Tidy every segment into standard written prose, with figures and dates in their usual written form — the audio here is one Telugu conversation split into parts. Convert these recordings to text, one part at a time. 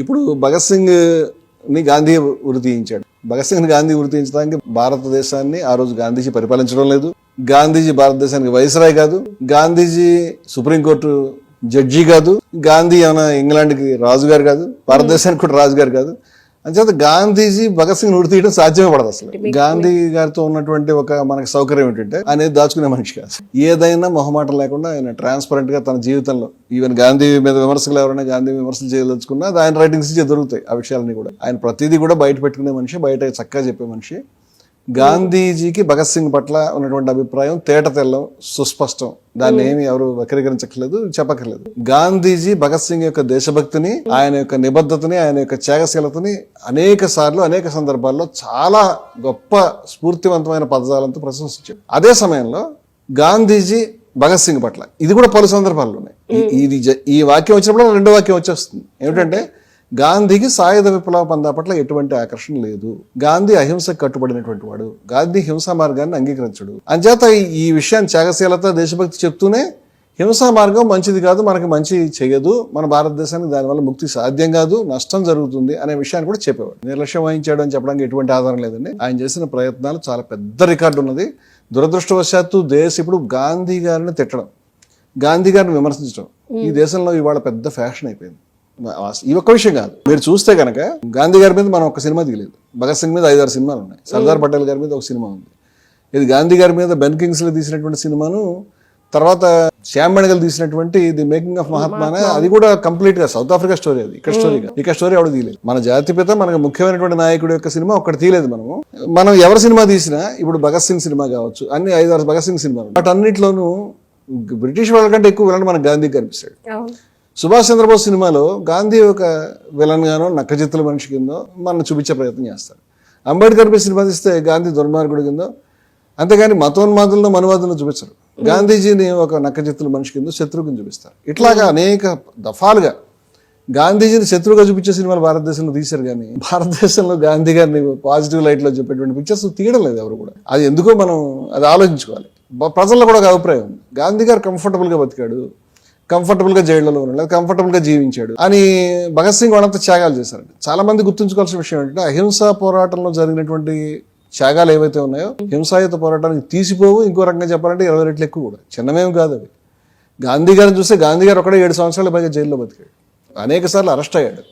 ఇప్పుడు భగత్ సింగ్ ని గాంధీ ఉరి తీయించాడు. భగత్ సింగ్ ని గాంధీ ఉరి తీయించడానికి భారతదేశాన్ని ఆ రోజు గాంధీజీ పరిపాలించడం లేదు. గాంధీజీ భారతదేశానికి వైస్రాయ్ కాదు, గాంధీజీ సుప్రీంకోర్టు జడ్జి కాదు, గాంధీ ఏమైనా ఇంగ్లాండ్కి రాజుగారు కాదు, భారతదేశానికి కూడా రాజుగారు కాదు. అంచేత గాంధీజీ భగత్ సింగ్ ఉరి తీయడం సాధ్యమే పడదు. అసలు గాంధీ గారితో ఉన్నటువంటి ఒక మనకి సౌకర్యం ఏంటంటే ఆయన దాచుకునే మనిషి కాదు. ఏదైనా మొహమాటం లేకుండా ఆయన ట్రాన్స్పరెంట్ గా తన జీవితంలో ఈవెన్ గాంధీ మీద విమర్శలు ఎవరైనా గాంధీ విమర్శలు చేయదలుచుకున్నా అది ఆయన రైటింగ్స్ దొరుకుతాయి. ఆ విషయాలన్నీ కూడా ఆయన ప్రతిదీ కూడా బయట పెట్టుకునే మనిషి, బయట చక్కగా చెప్పే మనిషి. గాంధీజీకి భగత్ సింగ్ పట్ల ఉన్నటువంటి అభిప్రాయం తేట తెల్లం, సుస్పష్టం. దాన్ని ఏమి ఎవరు వక్రీకరించక్కర్లేదు, చెప్పక్కర్లేదు. గాంధీజీ భగత్ సింగ్ యొక్క దేశభక్తిని, ఆయన యొక్క నిబద్ధతని, ఆయన యొక్క త్యాగశీలతని అనేక సార్లు అనేక సందర్భాల్లో చాలా గొప్ప స్ఫూర్తివంతమైన పదజాలంతో ప్రశంసించాడు. అదే సమయంలో గాంధీజీ భగత్ సింగ్ పట్ల ఇది కూడా పలు సందర్భాల్లో ఉన్నాయి. ఈ వాక్యం వచ్చినప్పుడు రెండో వాక్యం వచ్చేస్తుంది. ఏమిటంటే గాంధీకి సాయుధ విప్లవ పందా పట్ల ఎటువంటి ఆకర్షణ లేదు, గాంధీ అహింసకు కట్టుబడినటువంటి వాడు, గాంధీ హింసా మార్గాన్ని అంగీకరించడు. అంచేత ఈ విషయాన్ని త్యాగశీలత, దేశభక్తి చెప్తూనే హింసా మార్గం మంచిది కాదు, మనకి మంచి చేయదు, మన భారతదేశానికి దానివల్ల ముక్తి సాధ్యం కాదు, నష్టం జరుగుతుంది అనే విషయాన్ని కూడా చెప్పేవాడు. నిర్లక్ష్యం వహించాడు అని చెప్పడానికి ఎటువంటి ఆధారం లేదండి. ఆయన చేసిన ప్రయత్నాలు చాలా పెద్ద రికార్డు ఉన్నది. దురదృష్టవశాత్తు ఇప్పుడు గాంధీ గారిని తిట్టడం, గాంధీ గారిని విమర్శించడం ఈ దేశంలో ఇవాళ పెద్ద ఫ్యాషన్ అయిపోయింది. ఈ ఒక్క విషయం కాదు, మీరు చూస్తే కనుక గాంధీ గారి మీద మనం ఒక సినిమా దిగలేదు, భగత్ సింగ్ మీద 5-6 సినిమాలు ఉన్నాయి, సర్దార్ పటేల్ గారి మీద ఒక సినిమా ఉంది. ఇది గాంధీ గారి మీద బెన్ కింగ్స్లీ తీసినటువంటి సినిమాను, తర్వాత శ్యామ్ బెనగల్ తీసినటువంటి ది మేకింగ్ ఆఫ్ మహాత్మా, అది కూడా కంప్లీట్ గా సౌత్ ఆఫ్రికా స్టోరీ. అది ఇక్కడ స్టోరీ ఎవడు తీయలేదు. మన జాతిపిత, మనకు ముఖ్యమైనటువంటి నాయకుడి యొక్క సినిమా ఒక్కటి తీయలేదు. మనం ఎవరి సినిమా తీసినా, ఇప్పుడు భగత్ సింగ్ సినిమా కావచ్చు, అన్ని 5-6 భగత్ సింగ్ సినిమాలు, బట్ అన్నింటిలోనూ బ్రిటిష్ వాళ్ళ కంటే ఎక్కువ విలన్ మనకు గాంధీ కనిపిస్తాడు. సుభాష్ చంద్రబోస్ సినిమాలో గాంధీ ఒక విలన్ గానో నక్కజిత్తుల మనిషి కిందో మనం చూపించే ప్రయత్నం చేస్తారు. అంబేద్కర్ పై సినిమా తీస్తే గాంధీ దుర్మార్గుడి కిందో, అంతేగాని మతోన్మాదులను మనువాదులను చూపించరు. గాంధీజీని ఒక నక్కజిత్తుల మనిషి కింద శత్రువు కింద చూపిస్తారు. ఇట్లాగా అనేక దఫాలుగా గాంధీజీని శత్రువుగా చూపించే సినిమాలు భారతదేశంలో తీశారు, కానీ భారతదేశంలో గాంధీ గారిని పాజిటివ్ లైట్ లో చెప్పేటువంటి పిక్చర్స్ తీయడం లేదు ఎవరు కూడా. అది ఎందుకో మనం అది ఆలోచించుకోవాలి. ప్రజల్లో కూడా ఒక అభిప్రాయం ఉంది, గాంధీ గారు కంఫర్టబుల్ గా బతికాడు, కంఫర్టబుల్ గా జైళ్లలో ఉన్నాడు, కంఫర్టబుల్ గా జీవించాడు అని. భగత్ సింగ్ వాళ్ళంతా త్యాగాలు చేశారండి. చాలా మంది గుర్తుంచుకోవాల్సిన విషయం ఏంటంటే అహింసా పోరాటంలో జరిగినటువంటి త్యాగాలు ఏవైతే ఉన్నాయో హింసాయుత పోరాటానికి తీసిపోవు. ఇంకో రకంగా చెప్పాలంటే 20 రెట్లు ఎక్కువ కూడా, చిన్నమేమి కాదు అవి. గాంధీ గారిని చూస్తే గాంధీ గారు ఒకడే 7 సంవత్సరాల పైగా జైల్లో బతికాడు, అనేక సార్లు అరెస్ట్ అయ్యాడు.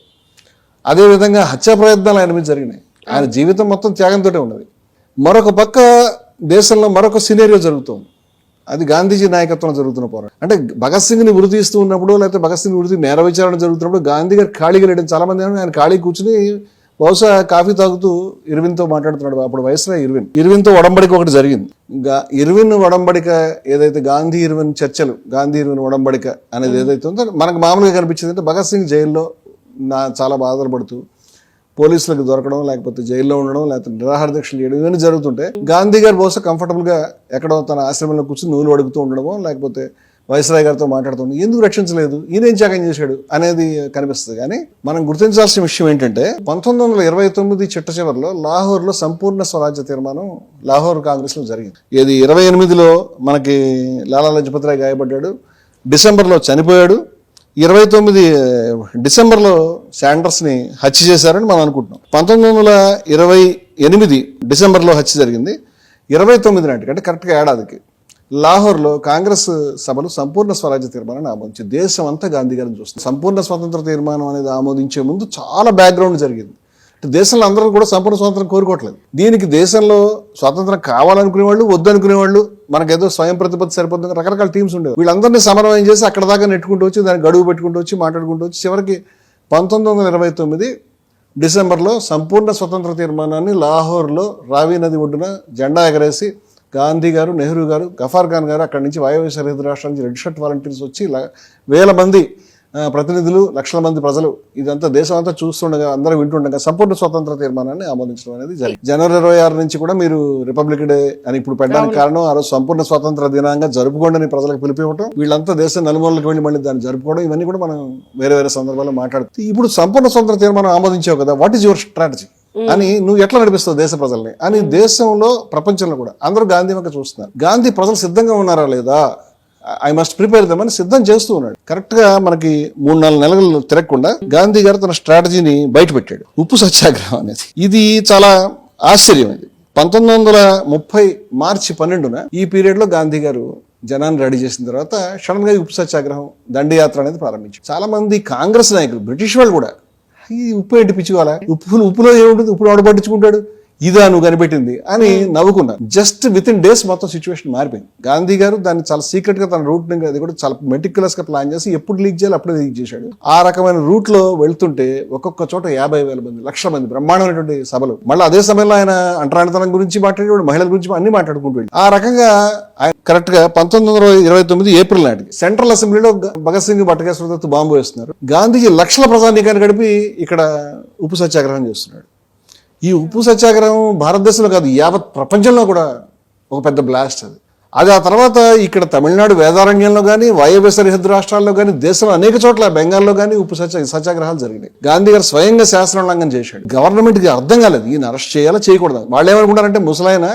అదేవిధంగా హత్యా ప్రయత్నాలు ఆయన మీద జరిగినాయి. ఆయన జీవితం మొత్తం త్యాగంతోనే ఉన్నది. మరొక పక్క దేశంలో మరొక సినేరియో జరుగుతుంది, అది గాంధీజీ నాయకత్వంలో జరుగుతున్న పోరాటం. అంటే భగత్ సింగ్ ని ఉరి తీస్తూ ఉన్నప్పుడు, లేకపోతే భగత్ సింగ్ ఉరి నేర విచారణ జరుగుతున్నప్పుడు గాంధీ గారు ఖాళీగా లేడం. చాలా మంది ఆయన ఖాళీ కూర్చుని బహుశా కాఫీ తాగుతూ ఇర్విన్తో మాట్లాడుతున్నాడు. అప్పుడు వయసులో ఇర్విన్తో ఒడంబడిక ఒకటి జరిగింది. ఇర్విన్ ఒడంబడిక ఏదైతే గాంధీ ఇర్విన్ చర్చలు, గాంధీ ఇర్విన్ ఒడంబడిక అనేది ఏదైతే ఉందో మనకు మామూలుగా కనిపించింది అంటే భగత్ సింగ్ జైల్లో చాలా బాధలు పడుతూ పోలీసులకు దొరకడం, లేకపోతే జైల్లో ఉండడం, లేకపోతే నిరాహార దీక్షలు చేయడం, ఇవన్నీ జరుగుతుంటే గాంధీ గారు బహుశా కంఫర్టబుల్ గా ఎక్కడో తన ఆశ్రమంలో కూర్చొని నూలు అడుగుతూ ఉండడమో, లేకపోతే వైస్రాయ్ గారితో మాట్లాడుతుంది, ఎందుకు రక్షించలేదు, ఈయన ఏం త్యాగం చేశాడు అనేది కనిపిస్తుంది. కానీ మనం గుర్తించాల్సిన విషయం ఏంటంటే 1929 చిట్ట చివరిలో లాహోర్లో సంపూర్ణ స్వరాజ్య తీర్మానం లాహోర్ కాంగ్రెస్ లో జరిగింది. ఇది 28లో మనకి లాలా లజపత్ రాయ్ గాయపడ్డాడు, డిసెంబర్లో చనిపోయాడు. 29 డిసెంబర్లో శాండర్స్ ని హత్య చేశారని మనం అనుకుంటున్నాం. 1928 డిసెంబర్లో హత్య జరిగింది. 29 నాటికి అంటే కరెక్ట్గా ఏడాదికి లాహోర్లో కాంగ్రెస్ సభలు సంపూర్ణ స్వరాజ్య తీర్మానాన్ని ఆమోదించి దేశం అంతా గాంధీ గారిని చూస్తుంది. సంపూర్ణ స్వాతంత్ర తీర్మానం అనేది ఆమోదించే ముందు చాలా బ్యాక్గ్రౌండ్ జరిగింది. దేశంలో అందరూ కూడా సంపూర్ణ స్వాతంత్రం కోరుకోవట్లేదు. దీనికి దేశంలో స్వాతంత్రం కావాలనుకునే వాళ్ళు, వద్దనుకునే వాళ్ళు, మనకేదో స్వయం ప్రతిపత్తి సరిపోతుంది, రకరకాల టీమ్స్ ఉండేవి. వీళ్ళందరినీ సమన్వయం చేసి అక్కడ దాకా నెట్టుకుంటూ వచ్చి దాన్ని గడువు పెట్టుకుంటూ వచ్చి మాట్లాడుకుంటూ వచ్చి చివరికి 1929 డిసెంబర్లో సంపూర్ణ స్వతంత్ర తీర్మానాన్ని లాహోర్లో రావి నది ఒడ్డున జెండా ఎగరేసి గాంధీ గారు, నెహ్రూ గారు, గఫార్ ఖాన్ గారు అక్కడి నుంచి వాయవ్య సరిహద్దు రాష్ట్రాల నుంచి రెడ్ షర్ట్ వాలంటీర్స్ వచ్చి 1000 మంది ప్రతినిధులు, లక్షల మంది ప్రజలు, ఇదంతా దేశం అంతా చూస్తుండగా, అందరూ వింటుండగా సంపూర్ణ స్వతంత్ర తీర్మానాన్ని ఆమోదించడం అనేది జరిగింది. జనవరి 26 నుంచి కూడా మీరు రిపబ్లిక్ డే అని ఇప్పుడు పెట్టడానికి కారణం ఆ రోజు సంపూర్ణ స్వాతంత్ర దినంగా జరుపుకోండి అని ప్రజలకు పిలిపివ్వడం, వీళ్ళంతా దేశం నలుమూలలకు వెళ్ళి మళ్ళీ దాన్ని జరుపుకోవడం, ఇవన్నీ కూడా మనం వేరే సందర్భాల్లో మాట్లాడుతూ ఇప్పుడు సంపూర్ణ స్వతంత్ర తీర్మానం ఆమోదించావు కదా, వాట్ ఈజ్ యువర్ స్ట్రాటజీ అని, నువ్వు ఎట్లా నడిపిస్తావు దేశ ప్రజల్ని అని దేశంలో, ప్రపంచంలో కూడా అందరూ గాంధీ వంక చూస్తున్నారు. గాంధీ ప్రజలు సిద్ధంగా ఉన్నారా లేదా ఐ మస్ట్ ప్రిపేర్ దమ్ అని సిద్ధం చేస్తూ ఉన్నాడు. కరెక్ట్ గా మనకి 3-4 నెలలు తిరగకుండా గాంధీ గారు తన స్ట్రాటజీని బయట పెట్టాడు, ఉప్పు సత్యాగ్రహం అనేది. ఇది చాలా ఆశ్చర్యం. ఇది 1930 మార్చి 12న ఈ పీరియడ్ లో గాంధీ గారు జనాన్ని రెడీ చేసిన తర్వాత సడన్ గా ఉప్పు సత్యాగ్రహం దండయాత్ర అనేది ప్రారంభించారు. చాలా మంది కాంగ్రెస్ నాయకులు, బ్రిటిష్ వాళ్ళు కూడా ఈ ఉప్పు ఏంటి పిచ్చుకోవాలా, ఉప్పులో ఏముంటుంది, ఉప్పుడు ఆడు పట్టించుకుంటాడు, ఇదా నువ్వు కనిపెట్టింది అని నవ్వుకున్నారు. జస్ట్ విత్ ఇన్ డేస్ మొత్తం సిచ్యువేషన్ మారిపోయింది. గాంధీ గారు దాన్ని చాలా సీక్రెట్ గా తన రూట్ అది కూడా చాలా మెటిక్యులస్ గా ప్లాన్ చేసి ఎప్పుడు లీక్ చేయాలి అప్పుడే లీక్ చేశాడు. ఆ రకమైన రూట్ లో వెళ్తుంటే ఒక్కొక్క చోట 50,000 మంది, 1,00,000 మంది బ్రహ్మాండమైనటువంటి సభలు. మళ్ళీ అదే సమయంలో ఆయన అంటరానితనం గురించి మాట్లాడేవాడు, మహిళల గురించి అన్ని మాట్లాడుకుంటూ ఆ రకంగా ఆయన కరెక్ట్ గా 1929 ఏప్రిల్ నాటికి సెంట్రల్ అసెంబ్లీలో భగత్ సింగ్ బట్టకేశ్వర బాంబు వేస్తున్నారు. గాంధీజీ లక్షల ప్రజానీకాన్ని గడిపి ఇక్కడ ఉప్పు సత్యాగ్రహం చేస్తున్నాడు. ఈ ఉప్పు సత్యాగ్రహం భారతదేశంలో కాదు, యావత్ ప్రపంచంలో కూడా ఒక పెద్ద బ్లాస్ట్ అది. ఆ తర్వాత ఇక్కడ తమిళనాడు వేదారణ్యంలో కానీ, వాయవ్య సరిహద్దు రాష్ట్రాల్లో కానీ, దేశంలో అనేక చోట్ల, బెంగాల్లో కానీ ఉప్పు సత్యాగ్రహాలు జరిగినాయి. గాంధీ గారు స్వయంగా శాసనోల్లంఘన చేశాడు. గవర్నమెంట్కి అర్థం కాలేదు ఈయన అరెస్ట్ చేయాలా చేయకూడదు. వాళ్ళు ఏమనుకుంటారంటే ముసలాయన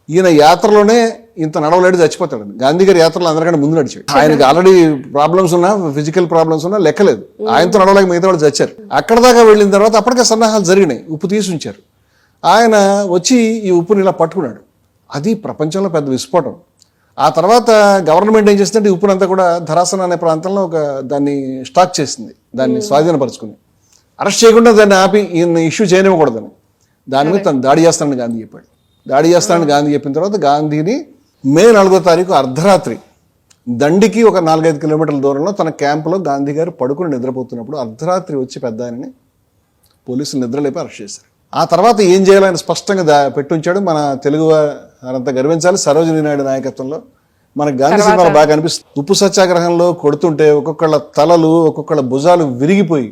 ఈయన యాత్రలోనే ఇంత నడవలేడు చచ్చిపోతాడు. గాంధీ గారి యాత్రలో అందరికంటే ముందు నడిచాడు. ఆయనకి ఆల్రెడీ ప్రాబ్లమ్స్ ఉన్నా, ఫిజికల్ ప్రాబ్లమ్స్ ఉన్నా లెక్కలేదు. ఆయనతో నడవలేక మిగతా వాళ్ళు చచ్చారు. అక్కడ దాకా వెళ్ళిన తర్వాత అప్పటికే సన్నాహాలు జరిగినాయి, ఉప్పు తీసి ఉంచారు. ఆయన వచ్చి ఈ ఉప్పుని ఇలా పట్టుకున్నాడు. అది ప్రపంచంలో పెద్ద విస్ఫోటం. ఆ తర్వాత గవర్నమెంట్ ఏం చేస్తుందంటే ఉప్పునంతా కూడా ధరాసన అనే ప్రాంతంలో దాన్ని స్టాక్ చేసింది, దాన్ని స్వాధీనపరుచుకుని. అరెస్ట్ చేయకుండా దాన్ని ఆపి ఈయన ఇష్యూ చేయనివ్వకూడదని దాని మీద తను దాడి చేస్తానని గాంధీ చెప్పాడు. దాడి చేస్తానని గాంధీ చెప్పిన తర్వాత గాంధీని మే 4వ తారీఖు అర్ధరాత్రి దండికి ఒక 4-5 కిలోమీటర్ల దూరంలో తన క్యాంపులో గాంధీ గారు పడుకుని నిద్రపోతున్నప్పుడు అర్ధరాత్రి వచ్చి పెద్ద ఆయనని పోలీసులు నిద్రలేపి అరెస్ట్ చేశారు. ఆ తర్వాత ఏం చేయాలని స్పష్టంగా పెట్టుంచాడు. మన తెలుగు వారంతా గర్వించాలి, సరోజినీ నాయుడు నాయకత్వంలో మనకు గాంధీ సినిమాలో బాగా అనిపిస్తుంది. ఉప్పు సత్యాగ్రహంలో కొడుతుంటే ఒక్కొక్కళ్ళ తలలు, ఒక్కొక్కళ్ళ భుజాలు విరిగిపోయి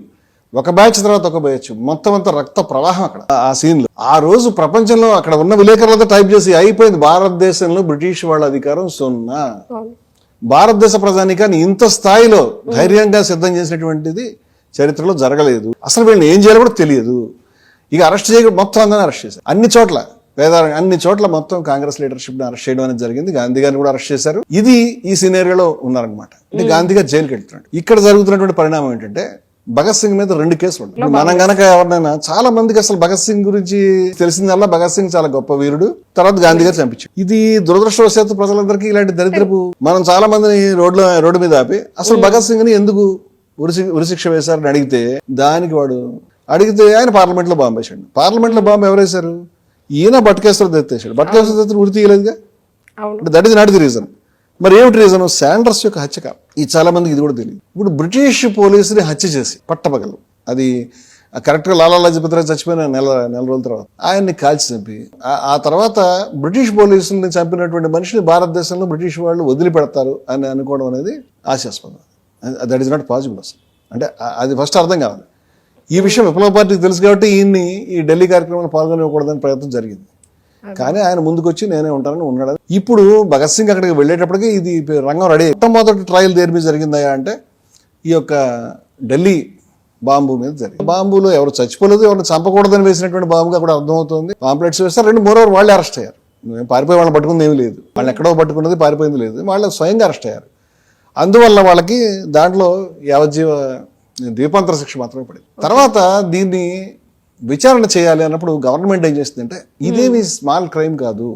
ఒక బ్యాచ్ తర్వాత ఒక బ్యాచ్ మొత్తం అంతా రక్త ప్రవాహం అక్కడ ఆ సీన్ లో. ఆ రోజు ప్రపంచంలో అక్కడ ఉన్న విలేకరులతో టైప్ చేసి అయిపోయింది, భారతదేశంలో బ్రిటిష్ వాళ్ళ అధికారం 0. భారతదేశ ప్రజానికాన్ని ఇంత స్థాయిలో ధైర్యంగా సిద్ధం చేసినటువంటిది చరిత్రలో జరగలేదు. అసలు వీళ్ళని ఏం చేయాలో కూడా తెలియదు. ఇక అరెస్ట్ చేయడం మొత్తం అందరినీ అరెస్ట్ చేశారు. అన్ని చోట్ల మొత్తం కాంగ్రెస్ లీడర్షిప్ ని అరెస్ట్ చేయడం అనేది జరిగింది. గాంధీ గారిని కూడా అరెస్ట్ చేశారు. ఇది ఈ సినేరియోలో ఉన్నారనమాట. అంటే గాంధీ గారు జైలుకి వెళ్తున్నాడు. ఇక్కడ జరుగుతున్నటువంటి పరిణామం ఏంటంటే భగత్ సింగ్ మీద 2 కేసులు ఉంటాయి. మనం గనక ఎవరినైనా, చాలా మందికి అసలు భగత్ సింగ్ గురించి తెలిసిందల్లా భగత్ సింగ్ చాలా గొప్ప వీరుడు, తర్వాత గాంధీ గారు చంపించాడు. ఇది దురదృష్టవశాత్తు ప్రజలందరికీ ఇలాంటి దరిద్రపు మనం చాలా మందిని రోడ్డు మీద ఆపి అసలు భగత్ సింగ్ ని ఎందుకు ఉరిశిక్ష వేశారని అడిగితే ఆయన పార్లమెంట్ లో బాంబు వేశాడు. పార్లమెంట్ లో బాంబు ఎవరు వేశారు? ఈయన బట్టకేశ్వర దత్ వేశాడు. బట్టకేశ్వర దత్ ఉరి తీయలేదుగా. That is not the reason. మరి ఏమిటి రీజన్? శాండర్స్ యొక్క హత్య. ఈ చాలా మందికి ఇది కూడా తెలియదు. ఇప్పుడు బ్రిటిష్ పోలీసుని హత్య చేసి పట్టపగలు, అది కరెక్ట్ గా లాలా లజపతి రాయ్ చచ్చిపోయిన నెల రోజుల తర్వాత ఆయన్ని కాల్చి చంపి, ఆ తర్వాత బ్రిటిష్ పోలీసుల్ని చంపినటువంటి మనిషిని భారతదేశంలో బ్రిటిష్ వాళ్ళు వదిలిపెడతారు అని అనుకోవడం అనేది హాస్యాస్పదం. దట్ ఈస్ నాట్ పాసిబుల్ అసలు. అంటే అది ఫస్ట్ అర్థం కావాలి. ఈ విషయం విప్లవ పార్టీకి తెలుసు కాబట్టి ఈయన్ని ఈ ఢిల్లీ కార్యక్రమంలో పాల్గొనకూడదని ప్రయత్నం జరిగింది. కానీ ఆయన ముందుకు వచ్చి నేనే ఉంటానని ఉన్నాడు. ఇప్పుడు భగత్ సింగ్ అక్కడికి వెళ్ళేటప్పటికి ఇది రంగం రెడీ. మొట్టమొదటి ట్రయల్ దేని మీద జరిగిందా అంటే ఈ యొక్క ఢిల్లీ బాంబు మీద జరిగింది. బాంబులో ఎవరు చచ్చిపోలేదు, ఎవరిని చంపకూడదని వేసినటువంటి బాంబుగా కూడా అర్థమవుతుంది. పాంప్లెట్స్ వేస్తారు. 2 వాళ్ళే అరెస్ట్ అయ్యారు. పారిపోయి వాళ్ళని పట్టుకుంది ఏమీ లేదు, వాళ్ళని ఎక్కడో పట్టుకున్నది పారిపోయింది లేదు, వాళ్ళు స్వయంగా అరెస్ట్ అయ్యారు. అందువల్ల వాళ్ళకి దాంట్లో యావజ్జీవ ద్వీపాంతర శిక్ష మాత్రమే పడింది. తర్వాత దీన్ని విచారణ చేయాలి అన్నప్పుడు గవర్నమెంట్ ఏం చేస్తుందంటే ఇదేమి స్మాల్ క్రైమ్ కాదు,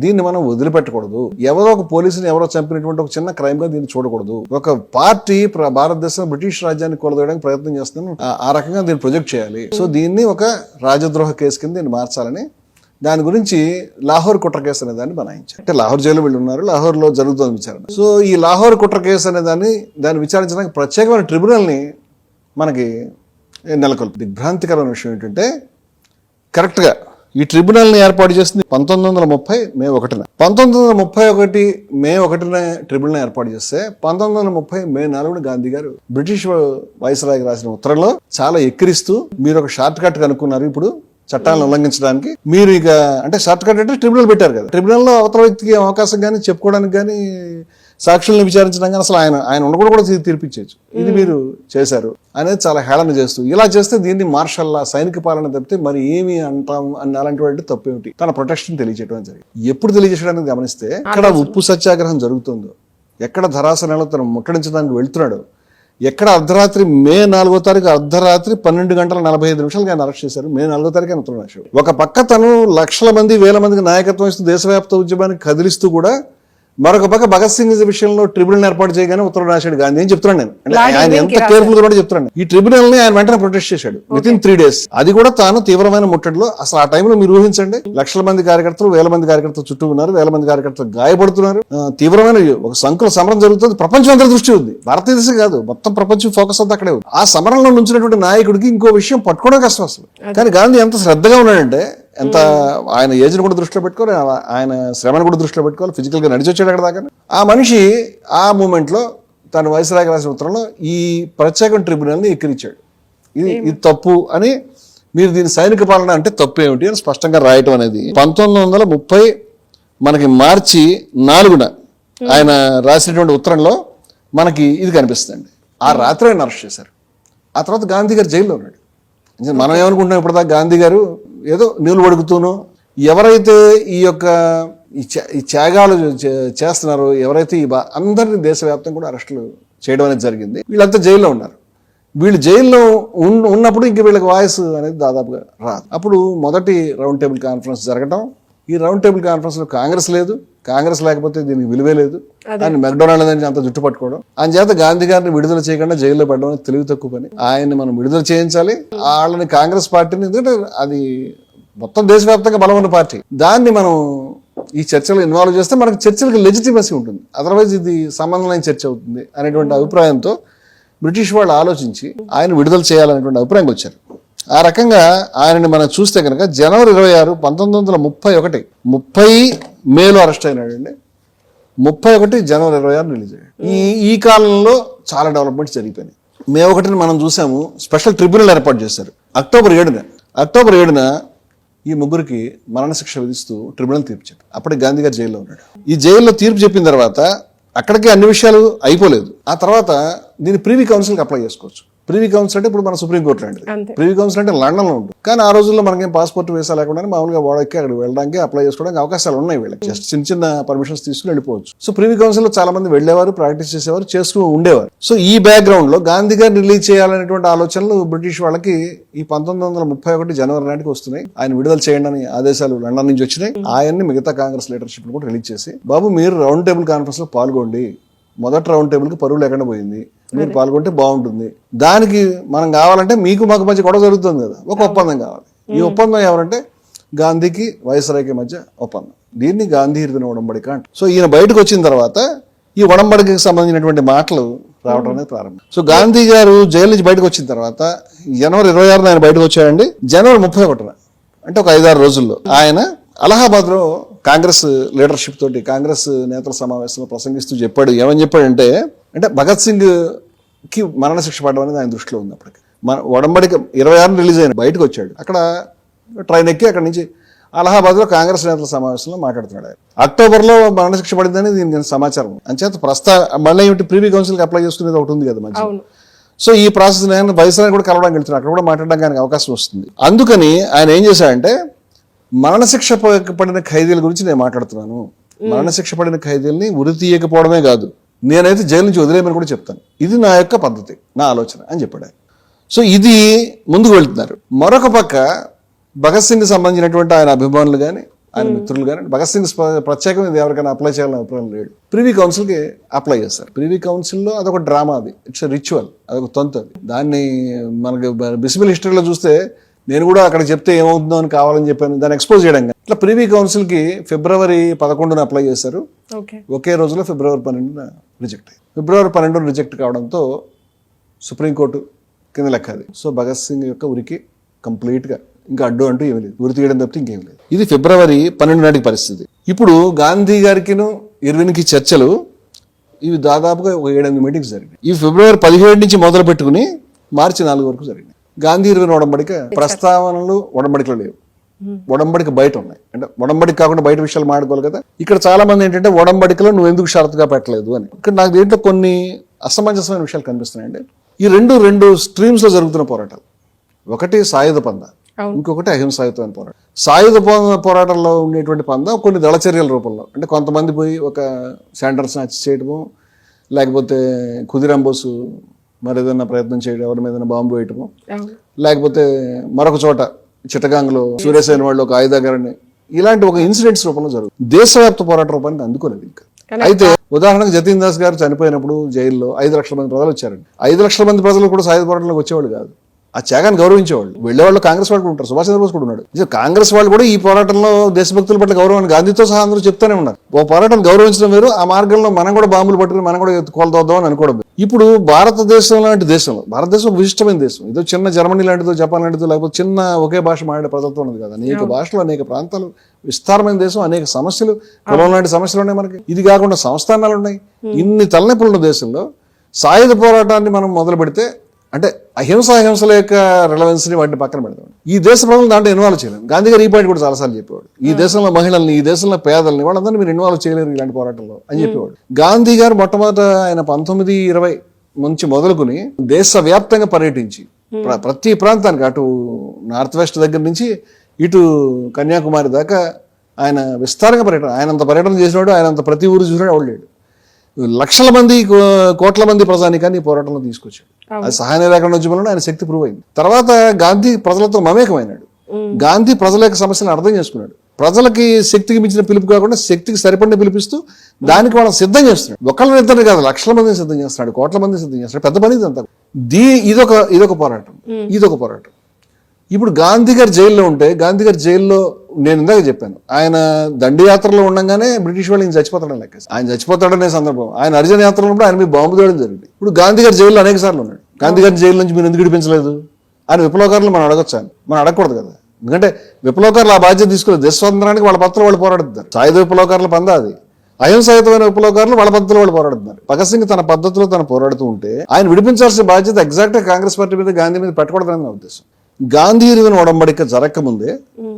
దీన్ని మనం వదిలిపెట్టకూడదు. ఎవరో ఒక పోలీసుని ఎవరో చంపినటువంటి ఒక చిన్న క్రైమ్ గా దీన్ని చూడకూడదు. ఒక పార్టీ భారతదేశం బ్రిటిష్ రాజ్యాన్ని కూలదోయడానికి ప్రయత్నం చేస్తున్నాను, ఆ రకంగా దీన్ని ప్రొజెక్ట్ చేయాలి. సో దీన్ని ఒక రాజద్రోహ కేసు కింద దీన్ని మార్చాలని దాని గురించి లాహోర్ కుట్ర కేసు అనే దాన్ని బనాయించారు. అంటే లాహోర్ జైలు వీళ్ళు ఉన్నారు, లాహోర్ లో జరుగుతుంది విచారణ. సో ఈ లాహోర్ కుట్ర కేసు అనే దాన్ని విచారించడానికి ప్రత్యేకమైన ట్రిబ్యునల్ ని మనకి నెలకొల్పి. దిగ్భ్రాంతికరమైన విషయం ఏంటంటే కరెక్ట్గా ఈ ట్రిబ్యునల్ ని ఏర్పాటు చేసింది 1930 మే 1న. 1931 మే 1న ట్రిబ్యునల్ ఏర్పాటు చేస్తే 1930 మే 4న గాంధీ గారు బ్రిటిష్ వైస్రాయ్కి రాసిన ఉత్తరంలో చాలా ఎక్కిరిస్తూ మీరు ఒక షార్ట్ కట్ కనుక్కున్నారు ఇప్పుడు చట్టాలను ఉల్లంఘించడానికి, మీరు ఇక అంటే షార్ట్ కట్ అంటే ట్రిబ్యునల్ పెట్టారు కదా, ట్రిబ్యునల్ లో అవతల వ్యక్తికి అవకాశం కానీ చెప్పుకోవడానికి కానీ సాక్షులను విచారించడానికి అసలు ఆయన ఉండకూడదు కూడా తీర్పిచ్చేచ్చు. ఇది మీరు చేశారు అనేది చాలా హేళన చేస్తూ ఇలా చేస్తే దీన్ని మార్షల్లా సైనిక పాలన తప్పితే మరి ఏమి అంటాం అని అలాంటి తప్పేమిటి తన ప్రొటెక్షన్ తెలియజేయడం జరిగింది. ఎప్పుడు తెలియజేయడానికి గమనిస్తే ఇక్కడ ఉప్పు సత్యాగ్రహం జరుగుతుందో ఎక్కడ ధరాసనాలో తను ముట్టడించడానికి వెళ్తున్నాడు, ఎక్కడ అర్ధరాత్రి మే 4వ తారీఖు అర్ధరాత్రి 12:45 ఆయన అరెస్ట్ చేశారు. మే 4వ తారీఖు ఆయన ఉత్తరనాశాడు. ఒక పక్క తను లక్షల మంది వేల మందికి నాయకత్వం ఇస్తూ దేశవ్యాప్త ఉద్యమానికి కదిలిస్తూ కూడా మరొక పక్క భగత్ సింగ్ విషయంలో ట్రిబ్యునల్ ఏర్పాటు చేయగానే ఉత్తరనాశాడు గాంధీ అని చెప్తున్నాను నేను. అంటే ఆయన ఎంత కేర్ఫుల్ గా కూడా చెప్తున్నాను. ఈ ట్రిబ్యునల్ ని ఆయన వెంటనే ప్రొటెస్ట్ చేశాడు వితిన్ 3 days. అది కూడా తాను తీవ్రమైన ముట్టడిలో. అసలు ఆ టైంలో మీరు ఊహించండి, లక్షల మంది కార్యకర్తలు, వేల మంది కార్యకర్తలు చుట్టూ ఉన్నారు, వేల మంది కార్యకర్తలు గాయపడుతున్నారు, తీవ్రమైన ఒక సంకుల సమరం జరుగుతుంది. ప్రపంచం అంతా దృష్టి ఉంది, భారతదేశం కాదు మొత్తం ప్రపంచం ఫోకస్ అంతా అక్కడే ఉంది. ఆ సమరంలో నుంచినటువంటి నాయకుడికి ఇంకో విషయం పట్టుకోవడం కష్టం అసలు. కానీ గాంధీ ఎంత శ్రద్ధగా ఉన్నాడంటే, ఎంత ఆయన ఏజ్ని కూడా దృష్టిలో పెట్టుకోవాలి, ఆయన శ్రమను కూడా దృష్టిలో పెట్టుకోవాలి, ఫిజికల్ గా నడిచి వచ్చాడు అక్కడ దాకా. ఆ మనిషి ఆ మూమెంట్ లో తన వైస్రాయ్ రాసిన ఉత్తరంలో ఈ ప్రత్యేక ట్రిబ్యునల్ ని ఎక్కిరించాడు. ఇది తప్పు అని, మీరు దీని సైనిక పాలన అంటే తప్పు ఏమిటి అని స్పష్టంగా రాయటం అనేది 1930 మనకి మార్చి 4న ఆయన రాసినటువంటి ఉత్తరంలో మనకి ఇది కనిపిస్తుంది. ఆ రాత్రి ఆయన అరెస్ట్ చేశారు. ఆ తర్వాత గాంధీ గారు జైల్లో ఉన్నాడు. మనం ఏమనుకుంటున్నాం ఇప్పటిదాకా గాంధీ గారు ఏదో నీళ్ళు వడుకుతూనో, ఎవరైతే ఈ యొక్క ఈ త్యాగాలు చేస్తున్నారో, ఎవరైతే అందరినీ దేశవ్యాప్తంగా కూడా అరెస్టులు చేయడం అనేది జరిగింది. వీళ్ళంతా జైల్లో ఉన్నారు. వీళ్ళు జైల్లో ఉన్నప్పుడు ఇంక వీళ్ళకి వాయిస్ అనేది దాదాపుగా రాదు. అప్పుడు మొదటి రౌండ్ టేబుల్ కాన్ఫరెన్స్ జరగడం. ఈ రౌండ్ టేబుల్ కాన్ఫరెన్స్ లో కాంగ్రెస్ లేదు, కాంగ్రెస్ లేకపోతే దీనికి విలువే లేదు అని మెక్డొనాల్డ్ అని అంత జుట్టు పట్టుకోవడం. చేత గాంధీ గారిని విడుదల చేయకుండా జైల్లో పడడం అనేది తెలివి తక్కువ పని. ఆయన్ని మనం విడుదల చేయించాలి. వాళ్ళని కాంగ్రెస్ పార్టీని, ఎందుకంటే అది మొత్తం దేశవ్యాప్తంగా బలం ఉన్న పార్టీ, దాన్ని మనం ఈ చర్చలో ఇన్వాల్వ్ చేస్తే మనకి చర్చలకు లెజిటిమసీ ఉంటుంది. అదర్వైజ్ ఇది సంబంధం లేని చర్చ అవుతుంది అనేటువంటి అభిప్రాయంతో బ్రిటిష్ వాళ్ళు ఆలోచించి ఆయన విడుదల చేయాలనేటువంటి అభిప్రాయంకి వచ్చారు. ఆ రకంగా ఆయనని మనం చూస్తే కనుక జనవరి 26, 1931 30 మేలో అరెస్ట్ అయినాడండి. 31 జనవరి 26 రిలీజ్ అయ్యాడు. ఈ కాలంలో చాలా డెవలప్మెంట్స్ జరిగిపోయినాయి. మే 1 మనం చూసాము, స్పెషల్ ట్రిబ్యునల్ ఏర్పాటు చేశారు. అక్టోబర్ 7న ఈ ముగ్గురికి మరణశిక్ష విధిస్తూ ట్రిబ్యునల్ తీర్పు చెప్పారు. అప్పటికి గాంధీ గారు జైల్లో ఉన్నాడు. ఈ జైల్లో తీర్పు చెప్పిన తర్వాత అక్కడికి అన్ని విషయాలు అయిపోలేదు. ఆ తర్వాత దీన్ని ప్రివీ కౌన్సిల్కి అప్లై చేసుకోవచ్చు. ప్రివీ కౌన్సిల్ అంటే ఇప్పుడు మన సుప్రీంకోర్టు లాంటిది. ప్రివీ కౌన్సిల్ అంటే లండన్ లో ఉంటుంది. కానీ ఆ రోజుల్లో మనకేం పాస్పోర్ట్ వీసా లేకుండా మామూలుగా వాడకి అక్కడ వెళ్ళడానికి అప్లై చేసుకోవడానికి అవకాశాలు ఉన్నాయి. వీళ్ళకి జస్ట్ చిన్న పర్మిషన్స్ తీసుకుని వెళ్ళిపోవచ్చు. సో ప్రివీ కౌన్సిల్ లో చాలా మంది వెళ్ళేవారు, ప్రాక్టీస్ చేసేవారు, చేస్తూ ఉండేవారు. సో ఈ బ్యాక్గ్రౌండ్ లో గాంధీ గారిని రిలీజ్ చేయాలనేటువంటి ఆలోచనలు బ్రిటిష్ వాళ్ళకి ఈ 1931 జనవరి నాటికి వస్తున్నాయి. ఆయన విడుదల చేయండి అని ఆదేశాలు లండన్ నుంచి వచ్చినాయి. ఆయన్ని మిగతా కాంగ్రెస్ లీడర్షిప్ కూడా రిలీజ్ చేసి, బాబు మీరు రౌండ్ టేబుల్ కాన్ఫరెన్స్ లో పాల్గొండి, మొదటి రౌండ్ టేబుల్ కి పరువు లేకుండా పోయింది, మీరు పాల్గొంటే బాగుంటుంది, దానికి మనం కావాలంటే మీకు మాకు మధ్య గొడవ జరుగుతుంది కదా, ఒక ఒప్పందం కావాలి. ఈ ఒప్పందం ఎవరంటే గాంధీకి వైస్రాయ్కి మధ్య ఒప్పందం. దీన్ని గాంధీ ఇర్విన్ ఉడంబడిక అంట. సో ఈయన బయటకు వచ్చిన తర్వాత ఈ ఉడంబడికకి సంబంధించినటువంటి మాటలు రావడం అనేది ప్రారంభం. సో గాంధీ గారు జైలు నుంచి బయటకు వచ్చిన తర్వాత జనవరి 26 ఆయన బయటకు వచ్చాడండి. జనవరి 31 అంటే ఒక 5-6 రోజుల్లో ఆయన అలహాబాద్ లో కాంగ్రెస్ లీడర్షిప్ తోటి కాంగ్రెస్ నేతల సమావేశంలో ప్రసంగిస్తూ చెప్పాడు. ఏమని చెప్పాడంటే, అంటే భగత్ సింగ్ కి మరణశిక్ష పడడం అనేది ఆయన దృష్టిలో ఉంది. అప్పటికి మన ఉడంబడిక 26 రిలీజ్ అయిన బయటకు వచ్చాడు. అక్కడ ట్రైన్ ఎక్కి అక్కడి నుంచి అలహాబాద్ లో కాంగ్రెస్ నేతల సమావేశంలో మాట్లాడుతున్నాడు. ఆయన అక్టోబర్లో మరణశిక్ష పడిందని దీనికి సమాచారం. అంచేత మళ్ళీ ఏమిటి ప్రివీ కౌన్సిల్ కి అప్లై చేసుకునేది ఒకటి ఉంది కదా మంచి. సో ఈ ప్రాసెస్ నేను వైస్రాయ్ కూడా కలవడానికి వెళ్తున్నాను, అక్కడ కూడా మాట్లాడడానికి ఆయనకు అవకాశం వస్తుంది. అందుకని ఆయన ఏం చేశాడంటే, మరణశిక్ష పడిన ఖైదీల గురించి నేను మాట్లాడుతున్నాను. మరణశిక్ష పడిన ఖైదీల్ని ఉరి తీయకపోవడమే కాదు, నేనైతే జైలు నుంచి వదిలేయమని కూడా చెప్తాను. ఇది నా యొక్క పద్ధతి, నా ఆలోచన అని చెప్పాడు. సో ఇది ముందుకు వెళ్తున్నారు. మరొక పక్క భగత్ సింగ్ సంబంధించినటువంటి ఆయన అభిమానులు కానీ ఆయన మిత్రులు కానీ భగత్ సింగ్ ప్రత్యేకంగా ఇది ఎవరికైనా అప్లై చేయాలని అభిప్రాయం లేడు. ప్రివీ కౌన్సిల్కి అప్లై చేస్తారు. ప్రివీ కౌన్సిల్లో అదొక డ్రామా, అది ఇట్స్ రిచువల్, అదొక తంతు. అది దాన్ని మనకి బిసిబుల్ హిస్టరీలో చూస్తే నేను కూడా అక్కడ చెప్తే ఏమవుతుందో అని కావాలని చెప్పాను, దాన్ని ఎక్స్పోజ్ చేయడం. ఇట్లా ప్రివీ కౌన్సిల్ కి ఫిబ్రవరి 11 అప్లై చేశారు. ఒకే రోజులో ఫిబ్రవరి 12 రిజెక్ట్ అయ్యి, ఫిబ్రవరి 12 రిజెక్ట్ కావడంతో సుప్రీంకోర్టు కింద లెక్క అది. సో భగత్ సింగ్ యొక్క ఉరికి కంప్లీట్ గా ఇంకా అడ్డు అంటూ ఏమీ లేదు, ఉరి తీయడం తప్పితే ఇంకేం లేదు. ఇది ఫిబ్రవరి 12 నాటికి పరిస్థితి. ఇప్పుడు గాంధీ గారికిను ఇర్విన్కి చర్చలు ఇవి దాదాపుగా ఒక 7-8 మీటింగ్స్ జరిగినాయి. ఈ ఫిబ్రవరి 17 నుంచి మొదలు పెట్టుకుని మార్చి 4 వరకు జరిగినాయి. గాంధీ ఇర్విన్ ఉడంబడిక ప్రస్తావనలు ఉడంబడికలో లేవు, ఉడంబడిక బయట ఉన్నాయి. అంటే ఉడంబడిక కాకుండా బయట విషయాలు మాట్లాడుకోవాలి కదా. ఇక్కడ చాలా మంది ఏంటంటే ఉడంబడికలో నువ్వు ఎందుకు షరతుగా పెట్టలేదు అని. ఇక్కడ నాకు దీంట్లో కొన్ని అసమంజసమైన విషయాలు కనిపిస్తున్నాయండి. ఈ రెండు స్ట్రీమ్స్ లో జరుగుతున్న పోరాటాలు, ఒకటి సాయుధ పంద, ఇంకొకటి అహింసాయుతమైన పోరాటం. సాయుధ పోరాటంలో ఉండేటువంటి పంద కొన్ని దళచర్యల రూపంలో, అంటే కొంతమంది పోయి ఒక శాండర్స్ హత్య చేయడము, లేకపోతే ఖుదీరాం బోసు మరి ఏదైనా ప్రయత్నం చేయడం, ఎవరి మీద బాంబు వేయటము, లేకపోతే మరొక చోట చిట్టగాంగ్లో సూర్యసేన వాళ్ళు ఒక ఆయుధాగారాన్ని, ఇలాంటి ఒక ఇన్సిడెంట్స్ రూపంలో జరుగుతుంది. దేశవ్యాప్త పోరాట రూపాన్ని అందుకోలేదు ఇంకా. అయితే ఉదాహరణకు జతీన్ దాస్ గారు చనిపోయినప్పుడు జైల్లో 5 లక్షల మంది ప్రజలు వచ్చారండి. 5 లక్షల మంది ప్రజలు కూడా సాయుధ పోరాటంలోకి వచ్చేవాళ్ళు కాదు, ఆ త్యాగాన్ని గౌరవించేవాళ్ళు. వెళ్ళేవాళ్ళు కాంగ్రెస్ వాళ్ళు ఉంటారు, సుభాష్ చంద్రబోస్ కూడా ఉన్నాడు. కాంగ్రెస్ వాళ్ళు కూడా ఈ పోరాటంలో దేశభక్తుల పట్ల గౌరవాన్ని గాంధీతో సహా అందరూ చెప్తానే ఉన్నారు. ఓ పోరాటం గౌరవించడం వేరు, ఆ మార్గంలో మనం కూడా బాంబులు పట్టుకుని మనం కూడా కోల్దోద్దాం అని అనుకోవడం. ఇప్పుడు భారతదేశం లాంటి దేశంలో, భారతదేశం విశిష్టమైన దేశం, ఇదో చిన్న జర్మనీ లాంటిదో జపాన్ లాంటిదో లేకపోతే చిన్న ఒకే భాష మాట్లాడే ప్రజలతో ఉన్నది కదా. అనేక భాషలు, అనేక ప్రాంతాలు, విస్తారమైన దేశం, అనేక సమస్యలు, కులం లాంటి సమస్యలు ఉన్నాయి మనకి. ఇది కాకుండా సంస్థానాలు ఉన్నాయి. ఇన్ని తలనొప్పులు ఉన్న దేశంలో సాయుధ పోరాటాన్ని మనం మొదలు పెడితే అంటే అహింసల యొక్క రిలవెన్స్ని వాటిని పక్కన పెడతాం. ఈ దేశ ప్రజలు దాంట్లో ఇన్వాల్వ్ చేయలేము. గాంధీ గారు ఈ పాయింట్ కూడా చాలాసార్లు చెప్పేవాడు, ఈ దేశంలో మహిళల్ని, ఈ దేశంలో పేదల్ని, వాళ్ళందరినీ మీరు ఇన్వాల్వ్ చేయలేరు ఇలాంటి పోరాటంలో అని చెప్పేవాడు. గాంధీ గారు మొట్టమొదట ఆయన 1920 నుంచి మొదలుకుని దేశవ్యాప్తంగా పర్యటించి ప్రతి ప్రాంతానికి, అటు నార్త్ వెస్ట్ దగ్గర నుంచి ఇటు కన్యాకుమారి దాకా ఆయన విస్తారంగా పర్యటన. ఆయనంత పర్యటన చేసినాడు, ఆయనంత ప్రతి ఊరు చూసినాడు, ఎవడు లేడు. లక్షల మంది, కోట్ల మంది ప్రజానికాన్ని ఈ పోరాటంలో తీసుకొచ్చాడు. అది సహాయ నిరాకరణ ఉద్యమంలో ఆయన శక్తి ప్రూవ్ అయింది. తర్వాత గాంధీ ప్రజలతో మమేకమైనాడు. గాంధీ ప్రజల యొక్క సమస్యలను అర్థం చేసుకున్నాడు. ప్రజలకి శక్తికి మించిన పిలుపు కాకుండా శక్తికి సరిపడిన పిలిపిస్తూ దానికి వాళ్ళని సిద్ధం చేస్తున్నాడు. ఒకళ్ళని ఇద్దరు కాదు, లక్షల మందిని సిద్ధం చేస్తున్నాడు, కోట్ల మందిని సిద్ధం చేస్తున్నాడు. పెద్ద పని ఇదంతా. ఇదొక పోరాటం. ఇప్పుడు గాంధీ గారు జైల్లో ఉంటే, గాంధీ గారు జైల్లో నేను ఇందాక చెప్పాను, ఆయన దండయాత్రలో ఉండగానే బ్రిటిష్ వాళ్ళు ఆయన చచ్చిపోతాడని లెక్క. ఆయన చచ్చిపోతాడనే సందర్భం, ఆయన అర్జున యాత్రలో ఉన్నప్పుడు ఆయన మీద బాంబు తోయడం జరిగింది. ఇప్పుడు గాంధీ గారు జైల్లో అనేక సార్లు ఉన్నాడు. గాంధీ గారి జైలు నుంచి మీరు ఎందుకు విడిపించలేదు అని విప్లవకారులు మనం అడగొచ్చు. మనం అడగకూడదు కదా, ఎందుకంటే విప్లవకారులు ఆ బాధ్యత తీసుకోలేదు. దేశ స్వాతంత్రానికి వాళ్ళ పత్రం వాళ్ళు పోరాడుతున్నారు. సాయుధ విప్లవకారుల పందా అది. అహింసాయుతమైన విప్లవకారులు వాళ్ళ పద్ధతిలో వాళ్ళు పోరాడుతున్నారు. భగత్ సింగ్ తన పద్ధతిలో తను పోరాడుతూ ఉంటే ఆయన విడిపించాల్సిన బాధ్యత ఎగ్జాక్ట్ గా కాంగ్రెస్ పార్టీ మీద, గాంధీ మీద పెట్టకూడదని నా ఉద్దేశం. గాంధీ ఇర్విన్ ఒడంబడిక జరగకముందే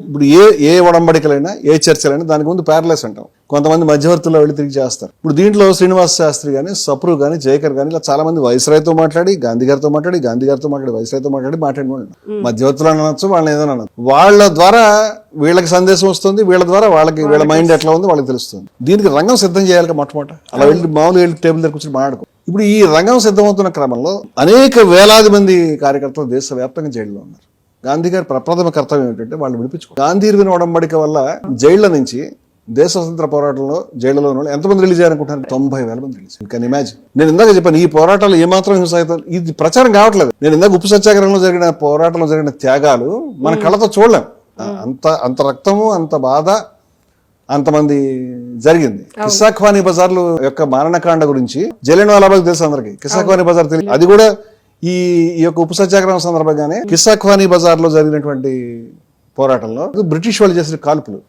ఇప్పుడు ఏ ఒడంబడికలైనా, ఏ చర్చలైనా దానికి ముందు ప్యారలైస్ అంటాం. కొంతమంది మధ్యవర్తుల్లో వెళ్ళి తిరిగి చేస్తారు. ఇప్పుడు దీంట్లో శ్రీనివాస శాస్త్రి కానీ, సప్రు కానీ, జయకర్ కానీ, ఇలా చాలా మంది వైస్రాయ్తో మాట్లాడి, గాంధీ గారితో మాట్లాడి, వైస్రాయ్తో మాట్లాడి మధ్యవర్తులు అనొచ్చు, వాళ్ళని ఏదైనా అనొచ్చు. వాళ్ళ ద్వారా వీళ్ళకి సందేశం వస్తుంది, వీళ్ళ ద్వారా వీళ్ళ మైండ్ ఎట్లా ఉంది వాళ్ళకి తెలుస్తుంది. దీనికి రంగం సిద్ధం చేయాలి మొట్టమొదట. అలా వెళ్ళి మామూలు వెళ్ళి టేబుల్ దగ్గర కూర్చొని మాట్లాడుకో. ఇప్పుడు ఈ రంగం సిద్ధమవుతున్న క్రమంలో అనేక వేలాది మంది కార్యకర్తలు దేశవ్యాప్తంగా జైల్లో ఉన్నారు. గాంధీ గారి ప్రప్రథమ కర్తవ్యం ఏంటంటే వాళ్ళు విడిపించుకో. గాంధీ ఇర్విన్ ఒడంబడిక వల్ల జైళ్ల నుంచి, దేశ స్వతంత్ర పోరాటంలో జైళ్లలో ఉన్న ఎంతమంది రిలీజ్ అయ్యారనుకుంటున్నారు? 90,000 మంది రిలీజ్. You can imagine. నేను ఇందాక చెప్పాను, ఈ పోరాటాలు ఏమాత్రం హింసాయుతం, ఇది ప్రచారం కావట్లేదు. నేను ఇందాక ఉప్పు సత్యాగ్రహంలో జరిగిన పోరాటంలో జరిగిన త్యాగాలు మన కళ్ళతో చూడలేం. అంత రక్తము, అంత బాధ, అంతమంది జరిగింది. కిస్సాఖ్వానీ బజార్లు యొక్క మారణకాండ గురించి జలియన్వాలాబాగ్ తెలుసు అందరికి. కిస్సాఖ్వానీ బజార్ తెలియదు. అది కూడా ఈ యొక్క ఉప్పు సత్యాగ్రహం సందర్భంగానే కిస్సాఖ్వానీ బజార్ లో జరిగినటువంటి పోరాటంలో బ్రిటిష్ వాళ్ళు చేసిన కాల్పులు.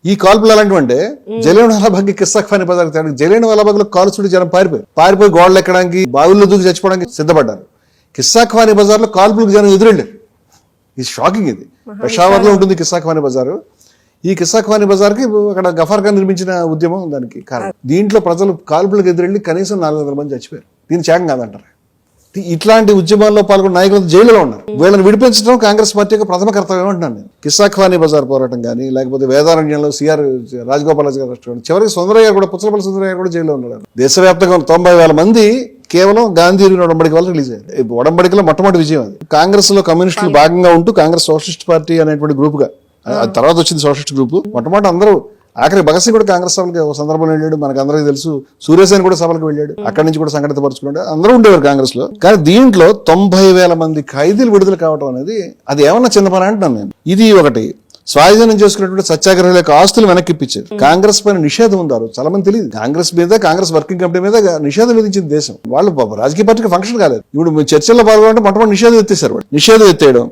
ఈ కాల్పులు ఎలాంటివంటే జలియన్వాలాబాగ్, కిస్సాఖ్వానీ బజార్ తేడా. జలియన్వాలాబాగ్ లో కాల్చుడి జనం పారిపోయి గోడలు ఎక్కడానికి, బావిల్లో దూకి చచ్చిపోవడానికి సిద్ధపడ్డారు. కిస్సాఖ్వానీ బజార్ లో కాల్పులకు జనం ఎదురెళ్ళారు. ఇది షాకింగ్. ఇది పెషావర్ లో ఉంటుంది కిస్సాఖ్వానీ బజారు. ఈ కిస్సాఖ్వానీ బజార్కి అక్కడ గఫార్ ఖాన్ నిర్మించిన ఉద్యమం దానికి కారణం. దీంట్లో ప్రజలు కాల్పులకు ఎదురెళ్ళి కనీసం 400 మంది చచ్చిపోయారు. దీని త్యాగం కాదంటారు. ఇట్లాంటి ఉద్యమాల్లో పాల్గొన్న నాయకులు జైలులో ఉన్నారు. వీళ్ళని విడిపించడం కాంగ్రెస్ పార్టీ యొక్క ప్రథమ కర్తవ్యం అంటున్నాను నేను. కిస్సాఖ్వానీ బజార్ పోరాటం కానీ, లేకపోతే వేదారణ్యంలో సిఆర్ రాజగోపాలాజీ గారు, చివరికి సుందరయ్య కూడా, పుచ్చలపల్లి సుందరయ్య కూడా జైల్లో ఉన్నారు. దేశవ్యాప్తంగా 90,000 మంది కేవలం గాంధీ ఇర్విన్ ఒడంబడిక వల్ల రిలీజ్ అయ్యారు. ఒడంబడికలో మొట్టమొదటి విజయం అది. కాంగ్రెస్ లో కమ్యూనిస్టులు భాగంగా ఉంటూ కాంగ్రెస్ సోషలిస్ట్ పార్టీ అనేటువంటి గ్రూప్ గా, తర్వాత వచ్చింది సోషలిస్ట్ గ్రూప్. మొట్టమొదటి అందరూ, ఆఖరి భగత్ సింగ్ కూడా కాంగ్రెస్ సభలకు ఒక సందర్భంలో వెళ్ళాడు, మనకు అందరికీ తెలుసు. సూర్యసేన్ కూడా సభలకు వెళ్ళాడు, అక్కడి నుంచి కూడా సంఘటిత పరుచుకున్నాడు. అందరూ ఉండేవారు కాంగ్రెస్ లో. కానీ దీంట్లో 90,000 మంది ఖైదీలు విడుదల కావడం అనేది అది ఏమన్నా చిన్న పని అంటున్నాను నేను. ఇది ఒకటి. స్వాధీనం చేసుకున్నటువంటి సత్యాగ్రహుల యొక్క ఆస్తులు వెనక్కి ఇప్పించారు. కాంగ్రెస్ పైన నిషేధం ఉందారు చాలా మంది తెలియదు. కాంగ్రెస్ మీద, కాంగ్రెస్ వర్కింగ్ కమిటీ మీద నిషేధం విధించింది దేశం. వాళ్ళు రాజకీయ పార్టీకి ఫంక్షన్ కాలేదు. ఇప్పుడు చర్చల్లో పాల్గొంటే మొట్టమొదటి నిషేధం ఎత్తేసారు. వాళ్ళు నిషేధం ఎత్తేయడం,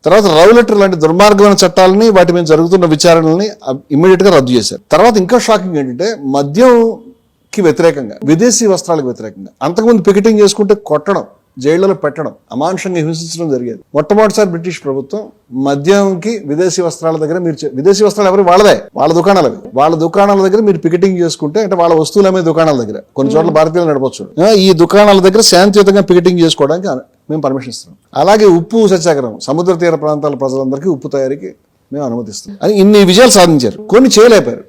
తర్వాత రౌలెటర్ లాంటి దుర్మార్గమైన చట్టాలని, వాటి మీద జరుగుతున్న విచారణల్ని ఇమ్మీడియట్ గా రద్దు చేశారు. తర్వాత ఇంకా షాకింగ్ ఏంటంటే మద్యంకి వ్యతిరేకంగా, విదేశీ వస్త్రాలకు వ్యతిరేకంగా అంతకుముందు పికెటింగ్ చేసుకుంటే కొట్టడం, జైళ్లలో పెట్టడం, అమానుషంగా హింసించడం జరిగేది. మొట్టమొదటిసారి బ్రిటిష్ ప్రభుత్వం మద్యంకి, విదేశీ వస్త్రాల దగ్గర విదేశీ వస్త్రాలు ఎవరు వాళ్ళదే, వాళ్ళ దుకాణాలు అవి, వాళ్ళ దుకాణాల దగ్గర మీరు పికెటింగ్ చేసుకుంటే, అంటే వాళ్ళ వస్తువులు అమ్మే దుకాణాల దగ్గర, కొన్ని చోట్ల భారతీయులు నడపచ్చు, ఈ దుకాణాల దగ్గర శాంతియుతంగా పికెటింగ్ చేసుకోవడానికి మేము పర్మిషన్ ఇస్తున్నాం. అలాగే ఉప్పు సత్యాగ్రహం, సముద్ర తీర ప్రాంతాల ప్రజలందరికీ ఉప్పు తయారీకి మేము అనుమతిస్తాం అని ఇన్ని విజయాలు సాధించారు. కొన్ని చేయలేపారు.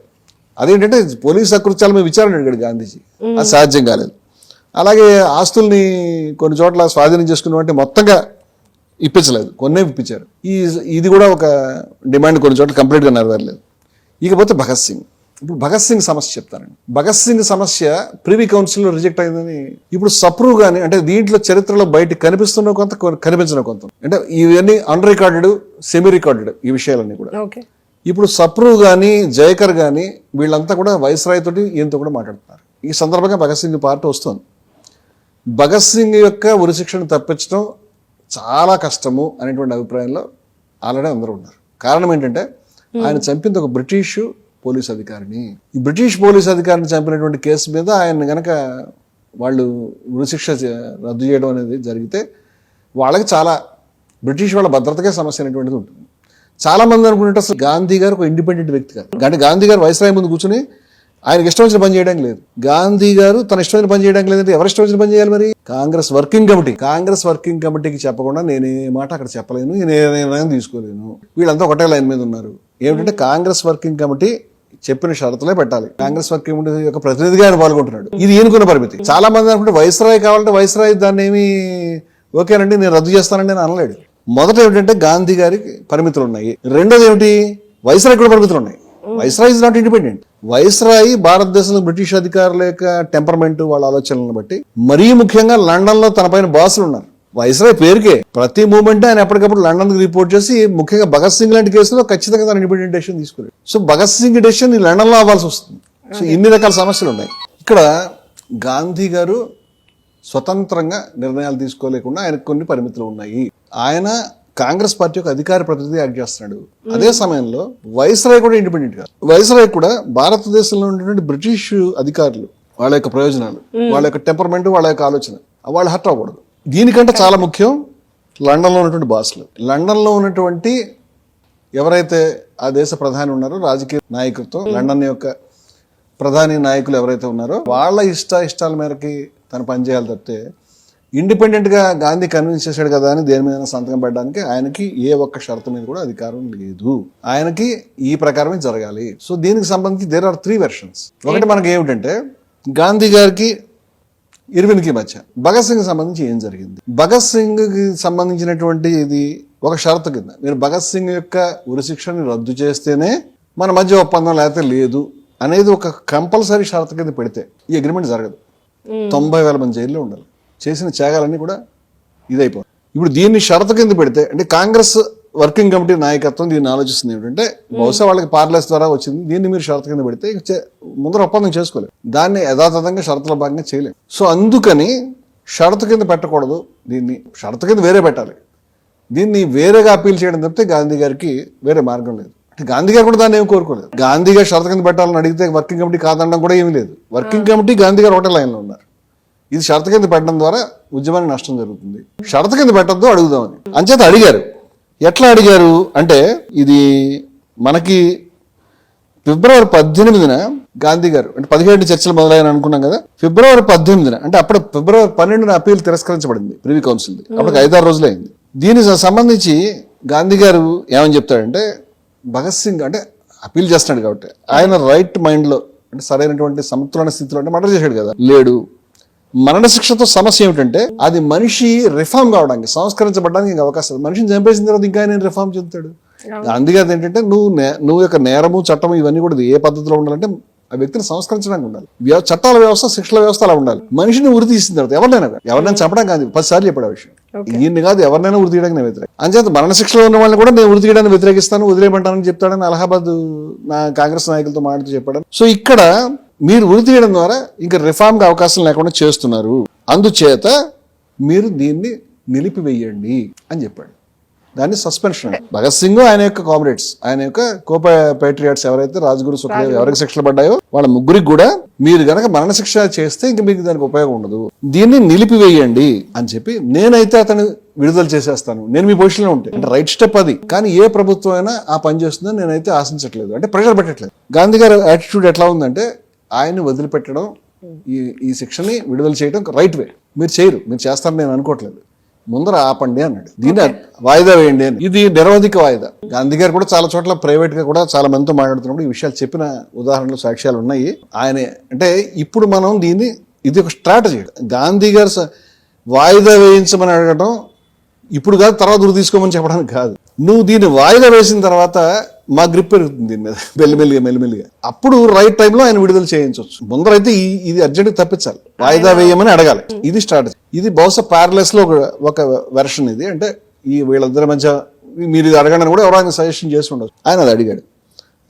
అదేంటంటే పోలీస్ అకృత్యాల మీద విచారణ అడిగాడు గాంధీజీ, అది సాధ్యం కాలేదు. అలాగే ఆస్తుల్ని కొన్ని చోట్ల స్వాధీనం చేసుకున్నటువంటి మొత్తంగా ఇప్పించలేదు, కొన్నే ఇప్పించారు. ఇది కూడా ఒక డిమాండ్ కొన్ని చోట్ల కంప్లీట్గా నెరవేరలేదు. ఇకపోతే భగత్ సింగ్. ఇప్పుడు భగత్ సింగ్ సమస్య చెప్తానండి. భగత్ సింగ్ సమస్య ప్రివీ కౌన్సిల్లో రిజెక్ట్ అయిందని ఇప్పుడు సప్రూవ్ గానీ, అంటే దీంట్లో చరిత్రలో బయటకు కనిపిస్తున్న కొంత, కనిపించిన కొంత, అంటే ఇవన్నీ అన్ రికార్డెడ్, సెమీ రికార్డెడ్ ఈ విషయాలన్నీ కూడా. ఇప్పుడు సప్రూవ్ గానీ, జయకర్ గానీ వీళ్ళంతా కూడా వైస్రాయ్ తోటి ఈయనతో కూడా మాట్లాడుతున్నారు. ఈ సందర్భంగా భగత్ సింగ్ పార్టీ వస్తుంది. భగత్ సింగ్ యొక్క ఉరిశిక్షను తప్పించడం చాలా కష్టము అనేటువంటి అభిప్రాయంలో ఆల్రెడీ అందరూ ఉన్నారు. కారణం ఏంటంటే ఆయన చంపింది ఒక బ్రిటిష్ పోలీస్ అధికారిని. ఈ బ్రిటిష్ పోలీస్ అధికారిని చంపినటువంటి కేసు మీద ఆయన గనక వాళ్ళు ఉరిశిక్ష రద్దు చేయడం అనేది జరిగితే వాళ్ళకి చాలా బ్రిటిష్ వాళ్ళ భద్రతకే సమస్య అనేటువంటిది ఉంటుంది. చాలా మంది అనుకుంటే అసలు గాంధీ గారు ఒక ఇండిపెండెంట్ వ్యక్తి కాదు. అంటే గాంధీ గారు వైస్రాయ్ ముందు కూర్చుని ఆయనకి ఇష్టం వచ్చిన పని చేయడానికి లేదు. గాంధీ గారు తన ఇష్టం వచ్చిన పని చేయడానికి లేదంటే ఎవరి ఇష్టం వచ్చిన పని చేయాలి? మరి కాంగ్రెస్ వర్కింగ్ కమిటీకి చెప్పకుండా నేను ఏ మాట అక్కడ చెప్పలేను, నేను ఏ నిర్ణయం తీసుకోలేను. వీళ్ళంతా ఒకటే లైన్ మీద ఉన్నారు. ఏమిటంటే కాంగ్రెస్ వర్కింగ్ కమిటీ చెప్పిన షరతులే పెట్టాలి. కాంగ్రెస్ వర్కింగ్ కమిటీ యొక్క ప్రతినిధిగా ఆయన పాల్గొంటున్నాడు. ఇది ఈయనకున్న పరిమితి. చాలా మంది అనుకుంటే వైస్రాయ్ కావాలంటే వైస్రాయ్ దాన్ని ఏమి ఓకేనండి నేను రద్దు చేస్తానండి నేను అనలేడు. మొదట ఏమిటంటే గాంధీ గారికి పరిమితులు ఉన్నాయి. రెండోది ఏమిటి, వైస్రాయ్ కూడా పరిమితులు ఉన్నాయి. Viceroy is not independent. Viceroy భారతదేశంలో బ్రిటిష్ అధికారుల యొక్క టెంపర్మెంట్, వాళ్ళ ఆలోచనలను బట్టి, మరీ ముఖ్యంగా లండన్ లో తన పైన బాసులు ఉన్నారు. వైస్రాయ్ పేరుకే ప్రతి మూమెంట్ ఆయన ఎప్పటికప్పుడు లండన్ కి రిపోర్ట్ చేసి, ముఖ్యంగా భగత్ సింగ్ లాంటి కేసులో ఖచ్చితంగా తన ఇండిపెండెంట్ డెసిషన్ తీసుకోలేదు. సో భగత్ సింగ్ డెసిషన్ ఈ లండన్ లో అవ్వాల్సి వస్తుంది. సో ఇన్ని రకాల సమస్యలు ఉన్నాయి. ఇక్కడ గాంధీ గారు స్వతంత్రంగా నిర్ణయాలు తీసుకోలేకుండా ఆయనకు కొన్ని పరిమితులు ఉన్నాయి. ఆయన కాంగ్రెస్ పార్టీ యొక్క అధికార ప్రతినిధి యాక్ట్ చేస్తున్నాడు. అదే సమయంలో వైస్రాయ్ కూడా ఇండిపెండెంట్ కాదు. వైస్రాయ్ కూడా భారతదేశంలో ఉన్నటువంటి బ్రిటిష్ అధికారులు వాళ్ళ యొక్క ప్రయోజనాలు, వాళ్ళ యొక్క టెంపర్మెంట్, వాళ్ళ యొక్క ఆలోచన వాళ్ళు హర్ట్ అవ్వకూడదు. దీనికంటే చాలా ముఖ్యం లండన్లో ఉన్నటువంటి బాసులు. లండన్లో ఉన్నటువంటి ఎవరైతే ఆ దేశ ప్రధాని ఉన్నారో, రాజకీయ నాయకత్వం, లండన్ యొక్క ప్రధాని నాయకులు ఎవరైతే ఉన్నారో వాళ్ళ ఇష్టాల మేరకి తను పనిచేయాలి తప్పితే ఇండిపెండెంట్ గా గాంధీ కన్విన్స్ చేశాడు కదా అని దేని మీద సంతకం పెట్టడానికి ఆయనకి ఏ ఒక్క షరతు మీద కూడా అధికారం లేదు. ఆయనకి ఈ ప్రకారమే జరగాలి. సో దీనికి సంబంధించి దేర్ ఆర్ 3 వెర్షన్స్. ఒకటి మనకి ఏమిటంటే గాంధీ గారికి ఇర్విన్కి మధ్య భగత్ సింగ్ సంబంధించి ఏం జరిగింది. భగత్ సింగ్ కి సంబంధించినటువంటి ఇది ఒక షరతు కింద, మీరు భగత్ సింగ్ యొక్క ఉరిశిక్షని రద్దు చేస్తేనే మన మధ్య ఒప్పందం లేకపోతే లేదు అనేది ఒక కంపల్సరీ షరతు కింద పెడితే ఈ అగ్రిమెంట్ జరగదు. 90,000 మంది జైల్లో ఉండాలి. చేసిన త్యాగాలన్నీ కూడా ఇదైపోతుంది. ఇప్పుడు దీన్ని షరతు కింద పెడితే, అంటే కాంగ్రెస్ వర్కింగ్ కమిటీ నాయకత్వం దీన్ని ఆలోచిస్తుంది ఏమిటంటే, బహుశా వాళ్ళకి పార్లెస్ ద్వారా వచ్చింది, దీన్ని మీరు షరతు కింద పెడితే ముందర ఒప్పందం చేసుకోలేదు, దాన్ని యథాతథంగా షరతుల భాగంగా చేయలేదు. సో అందుకని షరతు కింద పెట్టకూడదు, దీన్ని షరతు కింద వేరే పెట్టాలి. దీన్ని వేరేగా అప్పీల్ చేయడం తప్పితే గాంధీ గారికి వేరే మార్గం లేదు. అంటే గాంధీ గారు కూడా దాన్ని ఏమి కోరుకోలేదు. గాంధీ గారు షరతు కింద పెట్టాలని అడిగితే వర్కింగ్ కమిటీ కాదనడం కూడా ఏమీ లేదు. వర్కింగ్ కమిటీ గాంధీ గారు ఒకటే లైన్లో ఉన్నారు. ఇది షరతు కింద పెట్టడం ద్వారా ఉద్యమానికి నష్టం జరుగుతుంది, షరతు కింద పెట్టద్దు అడుగుదామని అంచేత అడిగారు. ఎట్లా అడిగారు అంటే, ఇది మనకి ఫిబ్రవరి 18న గాంధీ గారు, అంటే 17 చర్చలు మొదలైన అనుకున్నాం కదా, ఫిబ్రవరి 18న అంటే అప్పుడు ఫిబ్రవరి 12న అప్పీల్ తిరస్కరించబడింది ప్రివీ కౌన్సిల్. అప్పటికి 5-6 రోజులు అయింది. దీనికి సంబంధించి గాంధీ గారు ఏమని చెప్తాడంటే, భగత్ సింగ్ అంటే అప్పీల్ చేస్తున్నాడు కాబట్టి ఆయన రైట్ మైండ్ లో, అంటే సరైనటువంటి సమతులన స్థితిలో, అంటే మర్డర్ చేశాడు కదా, లేడు. మరణశిక్షతో సమస్య ఏమిటంటే, అది మనిషి రిఫార్మ్ కావడానికి, సంస్కరించబడడానికి ఇంకా అవకాశం. మనిషిని చంపేసిన తర్వాత ఇంకా ఆయన రిఫార్మ్ చెందుతాడు. అందుకే ఏంటంటే నువ్వు యొక్క నేరము, చట్టము ఇవన్నీ కూడా ఏ పద్ధతిలో ఉండాలంటే ఆ వ్యక్తిని సంస్కరించడానికి ఉండాలి. చట్టాల వ్యవస్థ, శిక్షల వ్యవస్థ అలా ఉండాలి. మనిషిని ఉరి తీసిన తర్వాత ఎవరినైనా చంపడం కాదు, 10 సార్లు చెప్పాడు ఆ విషయం. ఈయన్ని కాదు, ఎవరినైనా ఉరి తీయడానికి నేను వ్యతిరేక. అంచేత మరణశిక్షలో ఉన్న వాళ్ళని కూడా నేను ఉరి తీయడానికి వ్యతిరేకిస్తాను, వదిలేయమంటానని చెప్తాడని అలహాబాద్ కాంగ్రెస్ నాయకులతో మాట్లాడుతూ చెప్పాడు. సో ఇక్కడ మీరు ఉరి తీయడం ద్వారా ఇంకా రిఫార్మ్కి అవకాశం లేకుండా చేస్తున్నారు, అందుచేత మీరు దీన్ని నిలిపివేయండి అని చెప్పాడు. దాన్ని సస్పెన్షన్. భగత్ సింగ్, ఆయన యొక్క కామ్రేడ్స్, ఆయన యొక్క కోపాట్రియాట్స్ ఎవరైతే రాజ్గురు, సుఖ్దేవ్ ఎవరికి శిక్షలు పడ్డాయో వాళ్ళ ముగ్గురికి కూడా మీరు గనక మరణశిక్ష చేస్తే ఇంకా మీకు దానికి ఉపయోగం ఉండదు, దీన్ని నిలిపివేయండి అని చెప్పి, నేనైతే అతను విడుదల చేసేస్తాను, నేను మీ పొజిషన్లో ఉంటే, అంటే రైట్ స్టెప్ అది. కానీ ఏ ప్రభుత్వం అయినా ఆ పని చేస్తుందని నేనైతే ఆశించట్లేదు, అంటే ప్రెషర్ పెట్టట్లేదు. గాంధీ గారి యాటిట్యూడ్ ఎట్లా ఉందంటే, ఆయన్ని వదిలిపెట్టడం, ఈ శిక్షని విడుదల చేయడం రైట్ వే. మీరు చేయరు, మీరు చేస్తారని నేను అనుకోవట్లేదు, ముందర ఆపండి అన్నాడు. దీన్ని వాయిదా వేయండి అని. ఇది నిరవధిక వాయిదా. గాంధీ గారు కూడా చాలా చోట్ల ప్రైవేట్ గా కూడా చాలా మందితో మాట్లాడుతున్నప్పుడు ఈ విషయాలు చెప్పిన ఉదాహరణలు, సాక్ష్యాలు ఉన్నాయి. ఆయన అంటే ఇప్పుడు మనం దీన్ని ఇది ఒక స్ట్రాటజీ. గాంధీ గారు వాయిదా వేయించమని అడగడం ఇప్పుడు కాదు, తర్వాత ఉరి తీసుకోమని చెప్పడానికి కాదు. నువ్వు దీన్ని వాయిదా వేసిన తర్వాత మా గ్రిప్ పెరుగుతుంది దీని మీద మెల్లిమెల్లిగా. అప్పుడు రైట్ టైంలో ఆయన విడుదల చేయించవచ్చు. ముందరైతే ఇది అర్జెంట్ తప్పించాలి, వాయిదా వేయమని అడగాలి. ఇది స్ట్రాటజీ. ఇది బహుశా ప్యారలెస్ లో ఒక వెర్షన్ ఇది. అంటే ఈ వీళ్ళిద్దరి మధ్య మీరు ఇది అడగండి కూడా ఎవరైనా సజెషన్ చేసి ఉండొచ్చు. ఆయన అది అడిగాడు.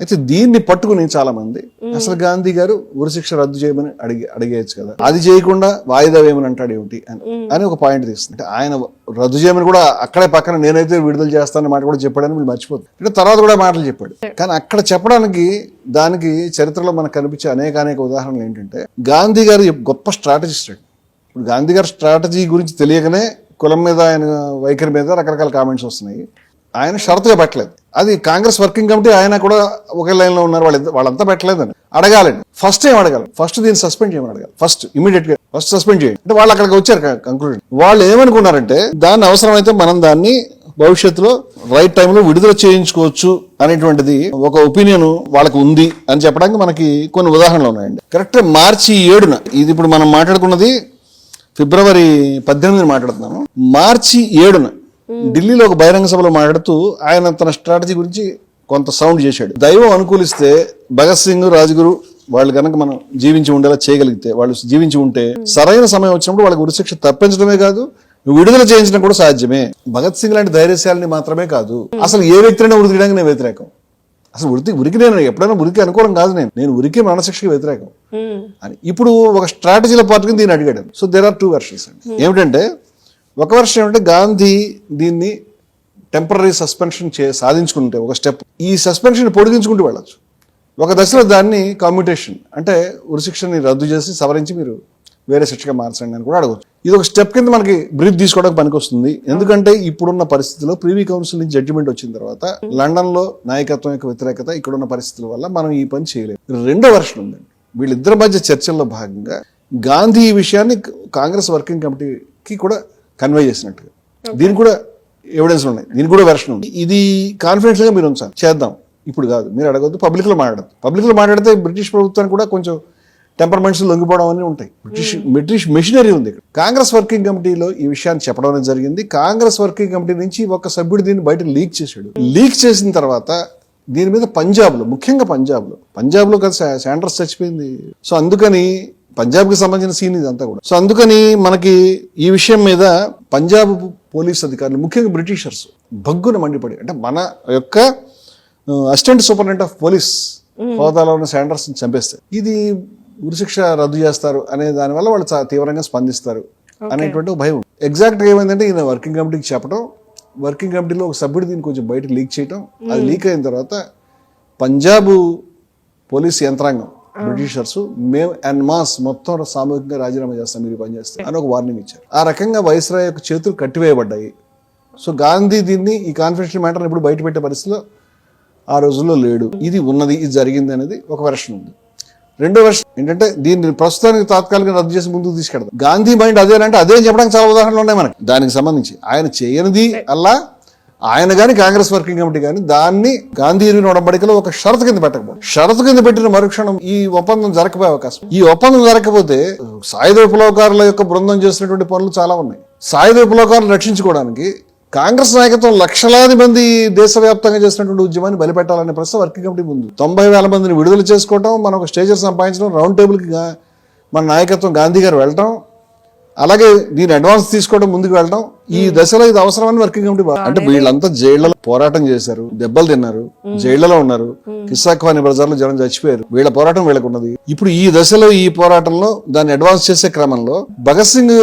అయితే దీన్ని పట్టుకుని చాలా మంది అసలు గాంధీ గారు ఉరిశిక్ష రద్దు చేయమని అడిగేయచ్చు కదా, అది చేయకుండా వాయిదా వేయమని అంటాడు ఏమిటి అని ఒక పాయింట్ తీస్తుంది. అంటే ఆయన రద్దు చేయమని కూడా అక్కడే పక్కన నేనైతే విడుదల చేస్తానని మాట కూడా చెప్పాడని మీరు మర్చిపోతుంది. అంటే తర్వాత కూడా మాటలు చెప్పాడు. కానీ అక్కడ చెప్పడానికి దానికి చరిత్రలో మనకు కనిపించే అనేక ఉదాహరణలు ఏంటంటే గాంధీ గారు గొప్ప స్ట్రాటజిస్ట్. ఇప్పుడు గాంధీ గారి స్ట్రాటజీ గురించి తెలియకనే కులం మీద ఆయన వైఖరి మీద రకరకాల కామెంట్స్ వస్తున్నాయి. ఆయన షరతుగా పెట్టలేదు. అది కాంగ్రెస్ వర్కింగ్ కమిటీ ఆయన కూడా ఒకే లైన్ లో ఉన్నారు, వాళ్ళంతా పెట్టలేదని అడగాలండి. ఫస్ట్ ఏం అడగాలి? ఫస్ట్ దీన్ని సస్పెండ్ చేయమని అడగాలి. ఫస్ట్ ఇమీడియట్ గా ఫస్ట్ సస్పెండ్ చేయండి అంటే వాళ్ళు అక్కడికి వచ్చారు. కంక్లూజన్ వాళ్ళు ఏమనుకున్నారంటే దాన్ని అవసరమైతే మనం దాన్ని భవిష్యత్తులో రైట్ టైంలో విడుదల చేయించుకోవచ్చు అనేటువంటిది ఒక ఒపీనియన్ వాళ్ళకి ఉంది అని చెప్పడానికి మనకి కొన్ని ఉదాహరణలు ఉన్నాయండి. కరెక్ట్ మార్చి 7న, ఇది ఇప్పుడు మనం మాట్లాడుకున్నది ఫిబ్రవరి 18 మాట్లాడుతున్నాము. మార్చి 7న ఢిల్లీలో ఒక బహిరంగ సభలో మాట్లాడుతూ ఆయన తన స్ట్రాటజీ గురించి కొంత సౌండ్ చేశాడు. దైవం అనుకూలిస్తే భగత్ సింగ్, రాజ్గురు వాళ్ళు కనుక మనం జీవించి ఉండేలా చేయగలిగితే, వాళ్ళు జీవించి ఉంటే సరైన సమయం వచ్చినప్పుడు వాళ్ళకి ఉరిశిక్ష తప్పించడమే కాదు విడుదల చేయించడం కూడా సాధ్యమే. భగత్ సింగ్ లాంటి ధైర్యశాలిని మాత్రమే కాదు, అసలు ఏ వ్యక్తినైనా ఉరి తీయడానికి నేను వ్యతిరేకం. అసలు ఉరికి నేను ఎప్పుడైనా ఉరికి అనుకోవడం కాదు, నేను ఉరికి మరణశిక్షకి వ్యతిరేకం అని ఇప్పుడు ఒక స్ట్రాటజీల పార్ట్ దీన్ని అడిగాడు. సో దేర్ ఆర్ 2 వెర్షన్స్ అండి. ఏమిటంటే ఒక వర్షం ఏమంటే గాంధీ దీన్ని టెంపరీ సస్పెన్షన్ సాధించుకుంటే ఒక స్టెప్, ఈ సస్పెన్షన్ పొడిగించుకుంటూ వెళ్ళచ్చు. ఒక దశలో దాన్ని కమ్యూటేషన్ అంటే ఉరిశిక్షని రద్దు చేసి సవరించి మీరు వేరే శిక్షగా మార్చండి అని కూడా అడగచ్చు. ఇది ఒక స్టెప్ కింద మనకి బ్రీఫ్ తీసుకోవడానికి పనికొస్తుంది. ఎందుకంటే ఇప్పుడున్న పరిస్థితిలో ప్రివీ కౌన్సిల్ నుంచి జడ్జిమెంట్ వచ్చిన తర్వాత లండన్ లో నాయకత్వం యొక్క వ్యతిరేకత, ఇక్కడున్న పరిస్థితుల వల్ల మనం ఈ పని చేయలేము. రెండో వర్షన్ ఉందండి. వీళ్ళిద్దరి మధ్య చర్చల్లో భాగంగా గాంధీ ఈ విషయాన్ని కాంగ్రెస్ వర్కింగ్ కమిటీకి కూడా కన్వే చేసినట్టుగా దీనికి కూడా ఎవిడెన్స్ ఉన్నాయి, దీనికి కూడా వెర్షన్ ఉంది. ఇది కాన్ఫిడెన్షియల్ గా మీరు ఉంచాలి, చేద్దాం ఇప్పుడు కాదు, మీరు అడగొద్దు, పబ్లిక్ లో మాట్లాడదు. పబ్లిక్ లో మాట్లాడితే బ్రిటిష్ ప్రభుత్వానికి కూడా కొంచెం టెంపర్మెంట్స్ లొంగిపోవడం అని ఉంటాయి. బ్రిటిష్ మెషినరీ ఉంది ఇక్కడ. కాంగ్రెస్ వర్కింగ్ కమిటీలో ఈ విషయాన్ని చెప్పడం అనేది జరిగింది. కాంగ్రెస్ వర్కింగ్ కమిటీ నుంచి ఒక సభ్యుడు దీన్ని బయట లీక్ చేశాడు. లీక్ చేసిన తర్వాత దీని మీద ముఖ్యంగా పంజాబ్లో కదా శాండర్స్ చచ్చిపోయింది. సో అందుకని పంజాబ్కి సంబంధించిన సీన్ ఇదంతా కూడా. సో అందుకని మనకి ఈ విషయం మీద పంజాబ్ పోలీస్ అధికారులు, ముఖ్యంగా బ్రిటిషర్స్ భగ్గున మండిపడి, అంటే మన యొక్క అసిస్టెంట్ సూపరింటెండెంట్ ఆఫ్ పోలీస్ హోదాలో ఉన్న శాండర్స్ చంపేస్తే ఇది ఉరిశిక్ష రద్దు చేస్తారు అనే దానివల్ల వాళ్ళు తీవ్రంగా స్పందిస్తారు అనేటువంటి ఒక భయం. ఎగ్జాక్ట్ గా ఏమైందంటే ఈయన వర్కింగ్ కమిటీకి చెప్పడం, వర్కింగ్ కమిటీలో ఒక సభ్యుడు దీన్ని కొంచెం బయటకు లీక్ చేయడం, అది లీక్ అయిన తర్వాత పంజాబ్ పోలీస్ యంత్రాంగం బ్రిటిషర్స్ మేము అండ్ మాస్ మొత్తం సామూహికంగా రాజీనామా చేస్తాం మీరు పని చేస్తే అని ఒక వార్నింగ్ ఇచ్చారు. ఆ రకంగా వైస్రాయ్ యొక్క చేతులు కట్టివేయబడ్డాయి. సో గాంధీ దీన్ని ఈ కాన్ఫిడెన్షియల్ మ్యాటర్ ఇప్పుడు బయట పెట్టే పరిస్థితిలో ఆ రోజుల్లో లేడు. ఇది ఉన్నది, ఇది జరిగింది అనేది ఒక వెర్షన్ ఉంది. రెండో వెర్షన్ ఏంటంటే దీన్ని ప్రస్తుతానికి తాత్కాలికంగా రద్దు చేసి ముందుకు తీసుకెళ్తాం. గాంధీ మైండ్ అదేనంటే అదే చెప్పడానికి చాలా ఉదాహరణలు ఉన్నాయి మనకి. దానికి సంబంధించి ఆయన చేయనిది అలా ఆయన కానీ కాంగ్రెస్ వర్కింగ్ కమిటీ కానీ దాన్ని గాంధీ ఉడంబడికలో ఒక షరతు కింద పెట్టకపోతే, షరతు కింద పెట్టిన మరుక్షణం ఈ ఒప్పందం జరగకపోయే అవకాశం. ఈ ఒప్పందం జరగకపోతే సాయుధ విప్లవకారుల యొక్క బృందం చేసినటువంటి పనులు చాలా ఉన్నాయి. సాయుధ విప్లవకారులు రక్షించుకోవడానికి కాంగ్రెస్ నాయకత్వం లక్షలాది మంది దేశవ్యాప్తంగా చేసినటువంటి ఉద్యమాన్ని బలిపెట్టాలనే ప్రశ్న వర్కింగ్ కమిటీ ముందు. 90,000 మందిని విడుదల చేసుకోవటం, మనం ఒక స్టేజర్ సంపాదించడం, రౌండ్ టేబుల్కి మన నాయకత్వం గాంధీ గారు వెళ్ళటం, అలాగే దీని అడ్వాన్స్ తీసుకోవడం, ముందుకు వెళ్ళడం, ఈ దశలో ఇది అవసరమని వర్కింగ్ కమిటీ. అంటే వీళ్ళంతా జైళ్లలో పోరాటం చేశారు, దెబ్బలు తిన్నారు, జైళ్లలో ఉన్నారు, కిస్సాఖ్వాని బజార్లో జనం చచ్చిపోయారు. వీళ్ళ పోరాటం వీళ్ళకు ఉన్నది. ఇప్పుడు ఈ దశలో ఈ పోరాటంలో దాన్ని అడ్వాన్స్ చేసే క్రమంలో భగత్ సింగ్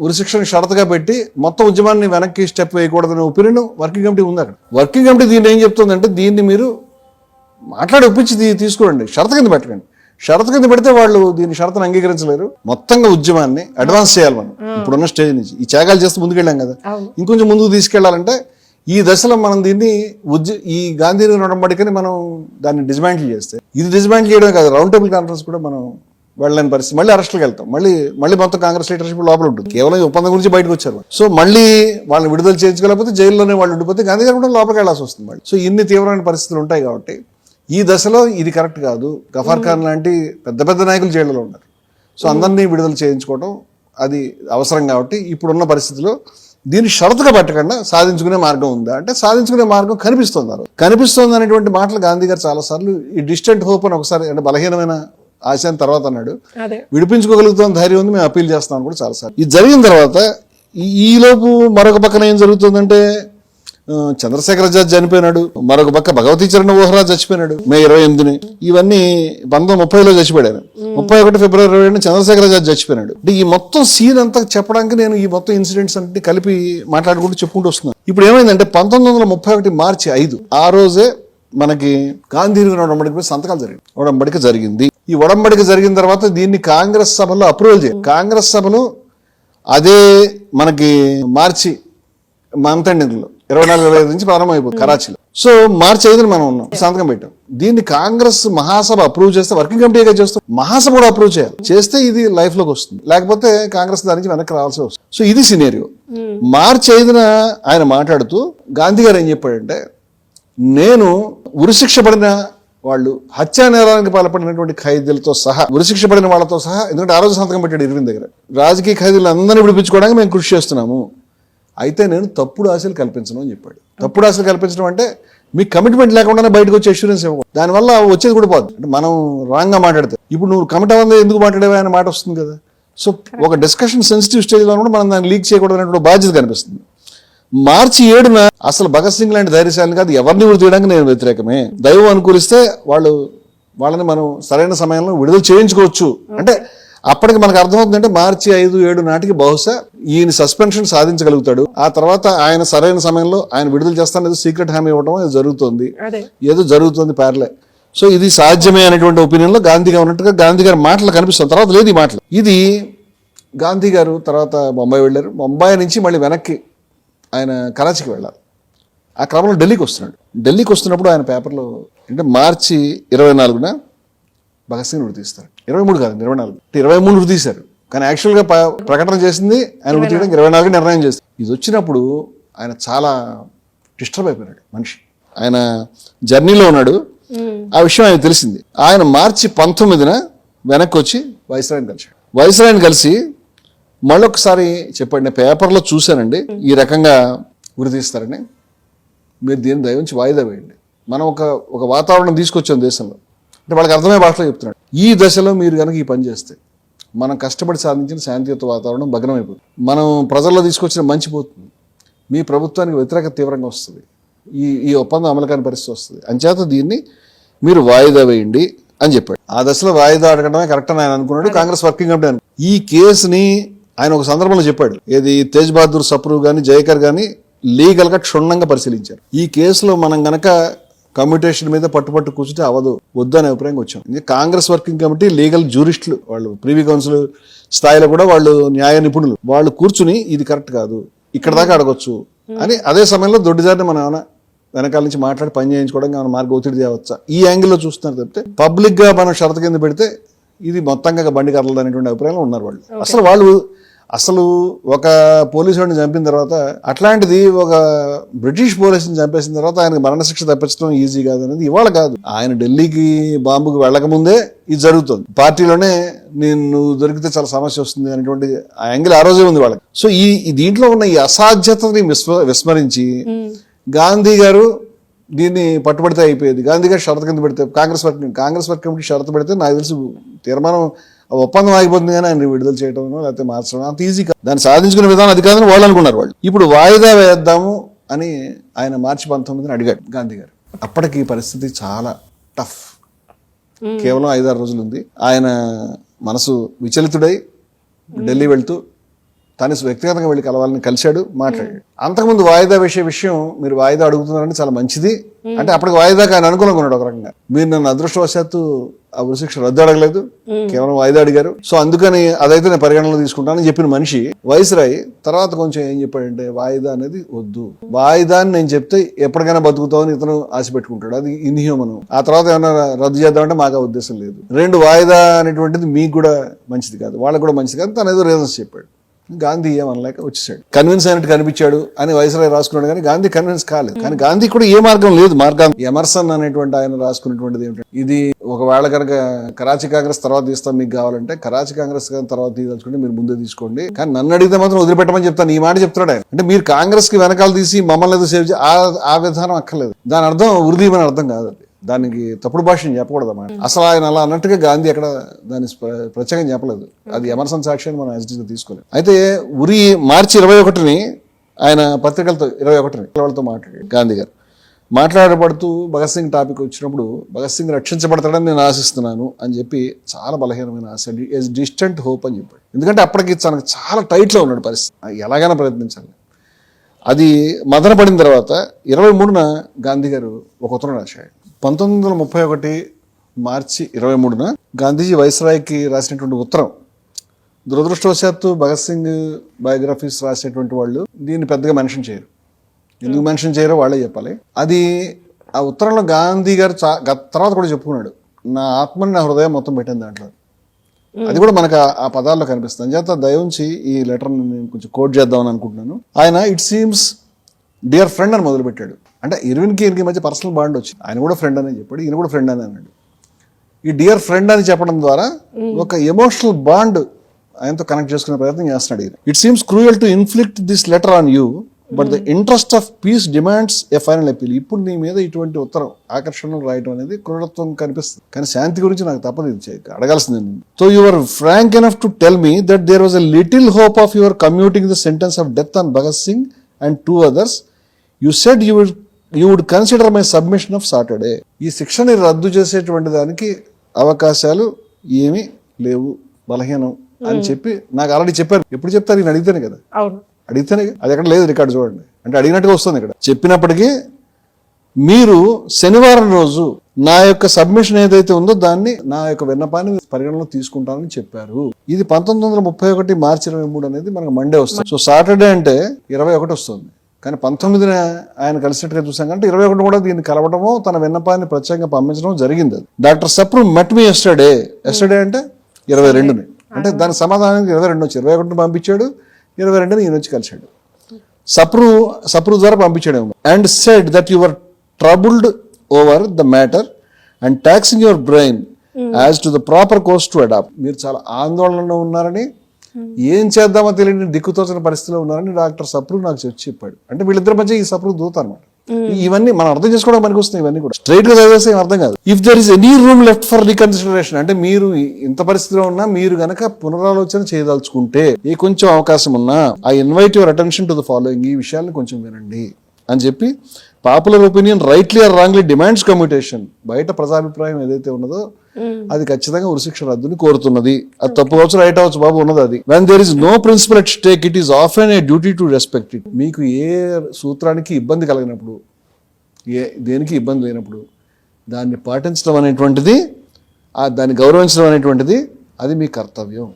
ఉరిశిక్షను షరతుగా పెట్టి మొత్తం ఉద్యమాన్ని వెనక్కి స్టెప్ వేయకూడదనే ఒపీనియన్ వర్కింగ్ కమిటీ ఉంది అక్కడ. వర్కింగ్ కమిటీ దీన్ని ఏం చెప్తుందంటే దీన్ని మీరు మాట్లాడి ఒప్పించి తీసుకోండి, షరతు కింద పెట్టకండి. షరతు కింద పెడితే వాళ్ళు దీని షరతును అంగీకరించలేరు. మొత్తంగా ఉద్యమాన్ని అడ్వాన్స్ చేయాలి మనం ఇప్పుడున్న స్టేజ్ నుంచి. ఈ త్యాగాలు చేస్తూ ముందుకెళ్ళాం కదా, ఇంకొంచెం ముందుకు తీసుకెళ్లాలంటే ఈ దశలో మనం దీన్ని ఈ గాంధీ ఉడంబడికని మనం దాన్ని డిస్మాంటిల్ చేస్తే, ఇది డిస్మాంటిల్ చేయడం కాదు, రౌండ్ టేబుల్ కాన్ఫరెన్స్ కూడా మనం వెళ్ళలేని పరిస్థితి. మళ్ళీ అరెస్ట్లకు వెళ్తాం, మళ్ళీ మొత్తం కాంగ్రెస్ లీడర్షిప్ లోపల ఉంటుంది. కేవలం ఈ ఒప్పందం గురించి బయటకు వచ్చారు. సో మళ్ళీ వాళ్ళని విడుదల చేయించుకోలేకపోతే జైల్లోనే వాళ్ళు ఉండిపోతే గాంధీ గారు కూడా లోపలికి వెళ్లాల్సి వస్తుంది మళ్ళీ. సో ఇన్ని తీవ్రమైన పరిస్థితులు ఉంటాయి కాబట్టి ఈ దశలో ఇది కరెక్ట్ కాదు. గఫార్ ఖాన్ లాంటి పెద్ద పెద్ద నాయకులు జైళ్లలో ఉన్నారు. సో అందరినీ విడుదల చేయించుకోవడం అది అవసరం కాబట్టి ఇప్పుడున్న పరిస్థితిలో దీన్ని షరతుగా పెట్టకుండా సాధించుకునే మార్గం ఉందా అంటే సాధించుకునే మార్గం కనిపిస్తుంది అనేటువంటి మాటలు గాంధీ గారు చాలాసార్లు ఈ డిస్టెంట్ హోప్ అని ఒకసారి అంటే బలహీనమైన ఆశ అని తర్వాత అన్నాడు, విడిపించుకోగలుగుతాం ధైర్యం ఉంది, మేము అప్పీల్ చేస్తామని కూడా చాలాసార్లు. ఇది జరిగిన తర్వాత ఈలోపు మరొక పక్కన ఏం జరుగుతుందంటే చంద్రశేఖరాచార్య చనిపోయినాడు, మరొక పక్క భగవతీ చరణ్ ఓహ్రా చచ్చిపోయినాడు మే 28ని. ఇవన్నీ 1930లో చచ్చిపోయాడు. 31 ఫిబ్రవరి 27 చంద్రశేఖరాచార్య చచ్చిపోయినాడు. అంటే ఈ మొత్తం సీన్ అంతా చెప్పడానికి నేను ఈ మొత్తం ఇన్సిడెంట్స్ అన్ని కలిపి మాట్లాడుకుంటూ చెప్పుకుంటూ వస్తున్నాను. ఇప్పుడు ఏమైందంటే 1931 మార్చి 5 ఆ రోజే మనకి గాంధీ ఉడంబడిక సంతకాలు జరిగింది. ఉడంబడిక జరిగింది. ఈ ఉడంబడిక జరిగిన తర్వాత దీన్ని కాంగ్రెస్ సభలో అప్రూవల్ చేయాలి. కాంగ్రెస్ సభలో అదే మనకి మార్చి మంత్ ఎండింగ్లో 24-25 నుంచి ప్రారంభమైపోతుంది కరాచీలో. సో మార్చి 5 మనం ఉన్నాం, సంతకం పెట్టాం. దీన్ని కాంగ్రెస్ మహాసభ అప్రూవ్ చేస్తే వర్కింగ్ కమిటీగా చేస్తాం, మహాసభ కూడా అప్రూవ్ చేయాలి. చేస్తే ఇది లైఫ్ లోకి వస్తుంది, లేకపోతే కాంగ్రెస్ దాని నుంచి వెనక్కి రావాల్సి వస్తుంది. సో ఇది సినేరియో. మార్చి 5 ఆయన మాట్లాడుతూ గాంధీ గారు ఏం చెప్పాడంటే, నేను ఉరిశిక్ష పడిన వాళ్ళు, హత్యా నేరానికి పాల్పడినటువంటి ఖైదీలతో సహా, ఉరిశిక్ష పడిన వాళ్ళతో సహా, ఎందుకంటే ఆ రోజు సంతకం పెట్టాడు ఇరవింద్ దగ్గర, రాజకీయ ఖైదీలు అందరినీ విడిపించుకోవడానికి మేము కృషి చేస్తున్నాము. అయితే నేను తప్పుడు ఆశలు కల్పించను అని చెప్పాడు. తప్పుడు ఆశలు కల్పించడం అంటే మీ కమిట్మెంట్ లేకుండానే బయటకు వచ్చి అష్యూరెన్స్ ఇవ్వకూడదు, దానివల్ల వచ్చేది కూడా పోదు. అంటే మనం రాంగ్గా మాట్లాడితే ఇప్పుడు నువ్వు కమిట్ అవ్వదు ఎందుకు మాట్లాడేవా అనే మాట వస్తుంది కదా. సో ఒక డిస్కషన్ సెన్సిటివ్ స్టేజ్లో కూడా మనం దాన్ని లీక్ చేయకూడదు అనేటువంటి బాధ్యత కనిపిస్తుంది. మార్చి 7 అసలు భగత్ సింగ్ లాంటి ధైర్యశాలిని కాదు, ఎవరిని విడుదల చేయడానికి నేను వ్యతిరేకమే. దైవం అనుకూలిస్తే వాళ్ళని మనం సరైన సమయంలో విడుదల చేయించుకోవచ్చు అంటే అప్పటికి మనకు అర్థమవుతుందంటే మార్చి 5-7 నాటికి బహుశా ఈయన సస్పెన్షన్ సాధించగలుగుతాడు. ఆ తర్వాత ఆయన సరైన సమయంలో ఆయన విడుదల చేస్తాను, ఏదో సీక్రెట్ హామీ ఇవ్వడం ఏదో జరుగుతుంది ప్యారలే. సో ఇది సాధ్యమే అనేటువంటి ఒపీనియన్ లో గాంధీ గారు ఉన్నట్టుగా గాంధీ గారి మాటలు కనిపిస్తుంది. తర్వాత లేదు ఈ మాటలు. ఇది గాంధీ గారు తర్వాత బొంబాయి వెళ్ళారు. బొంబాయి నుంచి మళ్ళీ వెనక్కి ఆయన కరాచీకి వెళ్ళాలి. ఆ క్రమంలో ఢిల్లీకి వస్తున్నాడు. ఢిల్లీకి వస్తున్నప్పుడు ఆయన పేపర్లో అంటే మార్చి 24న భగత్ సింగ్ ఉరి తీస్తారు. 23 కాదు 24, 23 ఉరి తీశారు. కానీ యాక్చువల్గా ప్రకటన చేసింది ఆయన ఉరి తీయడానికి 24 నిర్ణయం చేసింది. ఇది వచ్చినప్పుడు ఆయన చాలా డిస్టర్బ్ అయిపోయినాడు మనిషి. ఆయన జర్నీలో ఉన్నాడు, ఆ విషయం ఆయన తెలిసింది. ఆయన మార్చి 19న వెనక్కి వచ్చి వైస్రాయ్ని కలిశాడు. వైస్రాయ్ని కలిసి మళ్ళొకసారి చెప్పండి, నేను పేపర్లో చూశానండి ఈ రకంగా ఉరి తీస్తారని, మీరు దీన్ని దయవుంచి వాయిదా వేయండి. మనం ఒక వాతావరణం తీసుకొచ్చాం దేశంలో, అంటే వాళ్ళకి అర్థమయ్యే భాషలో చెప్తున్నాడు. ఈ దశలో మీరు కనుక ఈ పని చేస్తే మనం కష్టపడి సాధించిన శాంతియుత వాతావరణం భగ్నమైపోతుంది, మనం ప్రజల్లో తీసుకొచ్చిన మంచి పోతుంది, మీ ప్రభుత్వానికి వ్యతిరేకత తీవ్రంగా వస్తుంది, ఈ ఒప్పందం అమలు కాని పరిస్థితి వస్తుంది, అంచేత దీన్ని మీరు వాయిదా వేయండి అని చెప్పాడు. ఆ దశలో వాయిదా అడగడమే కరెక్ట్ అని ఆయన అనుకున్నాడు. కాంగ్రెస్ వర్కింగ్ కమిటీ ఈ కేసుని ఆయన ఒక సందర్భంలో చెప్పాడు, ఏది తేజ్ బహదూర్ సప్రు కానీ జయకర్ కానీ లీగల్గా క్షుణ్ణంగా పరిశీలించారు. ఈ కేసులో మనం గనక కమ్యూటేషన్ మీద పట్టుపట్టు కూర్చుంటే అవదు, వద్దు అనే అభిప్రాయంగా వచ్చాం. కాంగ్రెస్ వర్కింగ్ కమిటీ లీగల్ జ్యూరిస్టులు, వాళ్ళు ప్రీవీ కౌన్సిల్ స్థాయిలో కూడా వాళ్ళు న్యాయ నిపుణులు, వాళ్ళు కూర్చుని ఇది కరెక్ట్ కాదు, ఇక్కడ దాకా అడగొచ్చు అని. అదే సమయంలో దొడ్డిదారిని మనం ఏమైనా వెనకాల నుంచి మాట్లాడి పని చేయించుకోవడానికి ఏమైనా మార్గం ఒత్తిడి చేయవచ్చా, ఈ యాంగిల్లో చూస్తున్నారు తప్పితే పబ్లిక్ గా మనం షరతు కింద పెడితే ఇది మొత్తంగా బండి కర్రలు అనేటువంటి అభిప్రాయంలో ఉన్నారు వాళ్ళు. అసలు ఒక పోలీసు వాడిని చంపిన తర్వాత, అట్లాంటిది ఒక బ్రిటిష్ పోలీసుని చంపేసిన తర్వాత ఆయనకు మరణశిక్ష తప్పించడం ఈజీ కాదు అనేది ఇవాళ కాదు. ఆయన ఢిల్లీకి బాంబుకి వెళ్ళకముందే ఇది జరుగుతుంది. పార్టీలోనే నువ్వు దొరికితే చాలా సమస్య వస్తుంది అనేటువంటి ఆ యాంగిల్ ఆ రోజే ఉంది వాళ్ళకి. సో ఈ దీంట్లో ఉన్న ఈ అసాధ్యతని విస్మరించి గాంధీ గారు దీన్ని పట్టుబడితే అయిపోయేది. గాంధీ గారు షరతు కింద పెడితే కాంగ్రెస్ వర్క్ కమిటీ షరతు పెడితే నాకు తెలిసి తీర్మానం ఒప్పందం ఆగిపోతుంది, కానీ ఆయన విడుదల చేయడం లేకపోతే మార్చడం అంత ఈజీ కాదు. దాన్ని సాధించుకునే విధానం అది కాదని వాళ్ళు అనుకున్నారు. వాళ్ళు ఇప్పుడు వాయిదా వేద్దాము అని ఆయన మార్చి 19న అడిగాడు గాంధీ గారు. అప్పటికి పరిస్థితి చాలా టఫ్, కేవలం 5-6 రోజులు ఉంది. ఆయన మనసు విచలితుడై ఢిల్లీ వెళ్తూ తను వ్యక్తిగతంగా వెళ్ళి కలవాలని కలిశాడు, మాట్లాడాడు. అంతకుముందు వాయిదా విషయం మీరు వాయిదా అడుగుతున్నారంటే చాలా మంచిది అంటే అప్పటికి వాయిదాకి ఆయన అనుకూలంగా ఉన్నాడు. ఒక రకంగా మీరు నన్ను అదృష్టవశాత్తు ఆ ఉరిశిక్ష రద్దు అడగలేదు, కేవలం వాయిదా అడిగారు, సో అందుకని అదైతే నేను పరిగణనలో తీసుకుంటానని చెప్పిన మనిషి వైస్రాయ్ తర్వాత కొంచెం ఏం చెప్పాడంటే వాయిదా అనేది వద్దు, వాయిదా అని నేను చెప్తే ఎప్పటికైనా బతుకుతామని ఇతను ఆశ పెట్టుకుంటాడు, అది ఇన్హ్యూమన్. ఆ తర్వాత ఏమైనా రద్దు చేద్దామంటే మాకు ఆ ఉద్దేశం లేదు. 2 వాయిదా అనేటువంటిది మీకు కూడా మంచిది కాదు, వాళ్ళకు కూడా మంచిది కాదు, తను ఏదో రీజన్స్ చెప్పాడు. గాంధీ ఏమనలేక వచ్చేసాడు. కన్విన్స్ అయినట్టు కనిపించాడు అని వైస్రాయ్ రాసుకున్నాడు, కానీ గాంధీ కన్విన్స్ కాలేదు. కానీ గాంధీ కూడా ఏ మార్గం లేదు. ఎమర్సన్ అనేటువంటి ఆయన రాసుకున్నటువంటిది ఏమిటంటే, ఇది ఒకవేళ కనుక కరాచీ కాంగ్రెస్ తర్వాత తీస్తాం మీకు కావాలంటే, కరాచీ కాంగ్రెస్ తర్వాత తీయదలుచుకుంటే మీరు ముందే తీసుకోండి, కానీ నన్ను అడిగితే మాత్రం వదిలిపెట్టమని చెప్తాను. ఈ మాట చెప్తున్నాడు ఆయన. అంటే మీరు కాంగ్రెస్ కి వెనకాల తీసి మమ్మల్ని ఏదో సేవ్ ఆ విధానం అక్కర్లేదు. దాని అర్థం ఉరిదీయమని అర్థం కాదు. దానికి తప్పుడు భాషను చెప్పకూడదు అన్నమాట. అసలు ఆయన అలా అన్నట్టుగా గాంధీ అక్కడ దాన్ని ప్రత్యేకంగా చెప్పలేదు. అది ఎమర్సన్ సాక్ష్యాన్ని మనం యాజిటీగా తీసుకోలేదు. అయితే ఉరి మార్చి 21 ఆయన పత్రికలతో 21 వాళ్ళతో మాట్లాడాడు గాంధీ గారు. మాట్లాడబడుతూ భగత్ సింగ్ టాపిక్ వచ్చినప్పుడు, భగత్ సింగ్ రక్షించబడతాడని నేను ఆశిస్తున్నాను అని చెప్పి చాలా బలహీనమైన ఆశ, డిస్టెంట్ హోప్ అని చెప్పాడు. ఎందుకంటే అప్పటికి తనకు చాలా టైట్లో ఉన్నాడు పరిస్థితి, ఎలాగైనా ప్రయత్నించాలి. అది మదన పడిన తర్వాత 23న గాంధీ గారు ఒక ఉత్తరం రాశాడు. 1931 మార్చి 23న గాంధీజీ వైస్రాయ్కి రాసినటువంటి ఉత్తరం. దురదృష్టవశాత్తు భగత్ సింగ్ బయోగ్రఫీస్ రాసేటువంటి వాళ్ళు దీన్ని పెద్దగా మెన్షన్ చేయరు. ఎందుకు మెన్షన్ చేయరో వాళ్ళే చెప్పాలి. అది ఆ ఉత్తరంలో గాంధీ గారు తర్వాత కూడా చెప్పుకున్నాడు, నా ఆత్మని నా హృదయం మొత్తం పెట్టింది దాంట్లో. అది కూడా మనకు ఆ పదాల్లో కనిపిస్తుంది. అంచేత దయవుంచి ఈ లెటర్ని నేను కొంచెం కోట్ చేద్దామని అనుకుంటున్నాను. ఆయన ఇట్ సీమ్స్ డియర్ ఫ్రెండ్ అని మొదలు పెట్టాడు. అంటే ఇర్విన్కి ఈయనకి మధ్య పర్సనల్ బాండ్ వచ్చింది. ఆయన కూడా ఫ్రెండ్ అని చెప్పాడు, ఈయన కూడా ఫ్రెండ్ అని అన్నాడు. ఈ డియర్ ఫ్రెండ్ అని చెప్పడం ద్వారా ఒక ఎమోషనల్ బాండ్ ఆయనతో కనెక్ట్ చేసుకునే ప్రయత్నం చేస్తున్నాడు ఈయన. It seems cruel to inflict this letter on you, but the interest of piece demands a final appeal. ఇప్పుడు నీ మీద ఇటువంటి ఉత్తరం ఆకర్షణలు రాయటం అనేది క్రూరత్వం కనిపిస్తుంది, కానీ శాంతి గురించి నాకు తప్పదు అడగాల్సింది. So your frank enough to tell me that there was a little hope of your commuting the sentence of death on Bhagat Singh and 2 others. You said you would consider my submission of Saturday. ఈ శిక్షని రద్దు చేసేటువంటి దానికి అవకాశాలు ఏమీ లేవు, బలహీనం అని చెప్పి నాకు ఆల్రెడీ చెప్పారు. ఎప్పుడు చెప్తారు? నేను అడిగితేనే కదా, అడిగితేనే. అది ఎక్కడ లేదు రికార్డు చూడండి, అంటే అడిగినట్టుగా వస్తుంది ఇక్కడ. చెప్పినప్పటికీ మీరు శనివారం రోజు నా యొక్క సబ్మిషన్ ఏదైతే ఉందో దాన్ని, నా యొక్క విన్నపాన్ని పరిగణలో తీసుకుంటానని చెప్పారు. ఇది 1931 మార్చి 23 అనేది మనకు మండే వస్తుంది. సో సాటర్డే అంటే 21 వస్తుంది. కానీ 19న ఆయన కలిసినట్టుగా చూసాం కంటే 21 కూడా దీన్ని కలవడమో తన విన్నపాన్ని ప్రత్యేకంగా పంపించడం జరిగింది. డాక్టర్ సప్రు మెట్ మీ ఎస్టర్డే అంటే 22ని, అంటే దాని సమాధానానికి 22 వచ్చి 21 పంపించాడు, 22ని ఈయన వచ్చి కలిశాడు. సప్రు ద్వారా పంపించాడు. And said that your troubled over the matter and taxing your brain as to the proper course to adopt. మీరు చాలా ఆందోళనలో ఉన్నారని, ఏం చేద్దామో తెలియని దిక్కుతోచిన పరిస్థితిలో ఉన్నారని డాక్టర్ సప్రు నాకు చెప్పాడు. అంటే వీళ్ళిద్దరి మధ్య ఈ సప్రు దూత అనమాట. ఇవన్నీ మనం అర్థం చేసుకోవడం మనకు వస్తుంది. ఇవన్నీ కూడా స్ట్రైట్ గా చదివేస్తే అర్థం కాదు. If there is any room left for reconsideration, అంటే మీరు ఇంత పరిస్థితిలో ఉన్నా మీరు గనక పునరాలోచన చేయదలుచుకుంటే ఏ కొంచెం అవకాశం ఉన్నా, I invite your attention to the following, ఈ విషయాలను కొంచెం వినండి అని చెప్పి, popular opinion rightly or wrongly demands commutation. బయట ప్రజాభిప్రాయం ఏదైతే ఉన్నదో అది ఖచ్చితంగా ఉరిశిక్ష రద్దుని కోరుతున్నది. అది తప్పు కావచ్చు, రైట్ అవచ్చు బాబు, ఉన్నది అది. When there is no principle at stake, it is often a duty to respect it. మీకు ఏ సూత్రానికి ఇబ్బంది కలిగినప్పుడు, దేనికి ఇబ్బంది లేనప్పుడు దాన్ని పాటించడం అనేటువంటిది, దాన్ని గౌరవించడం అనేటువంటిది అది మీ కర్తవ్యం.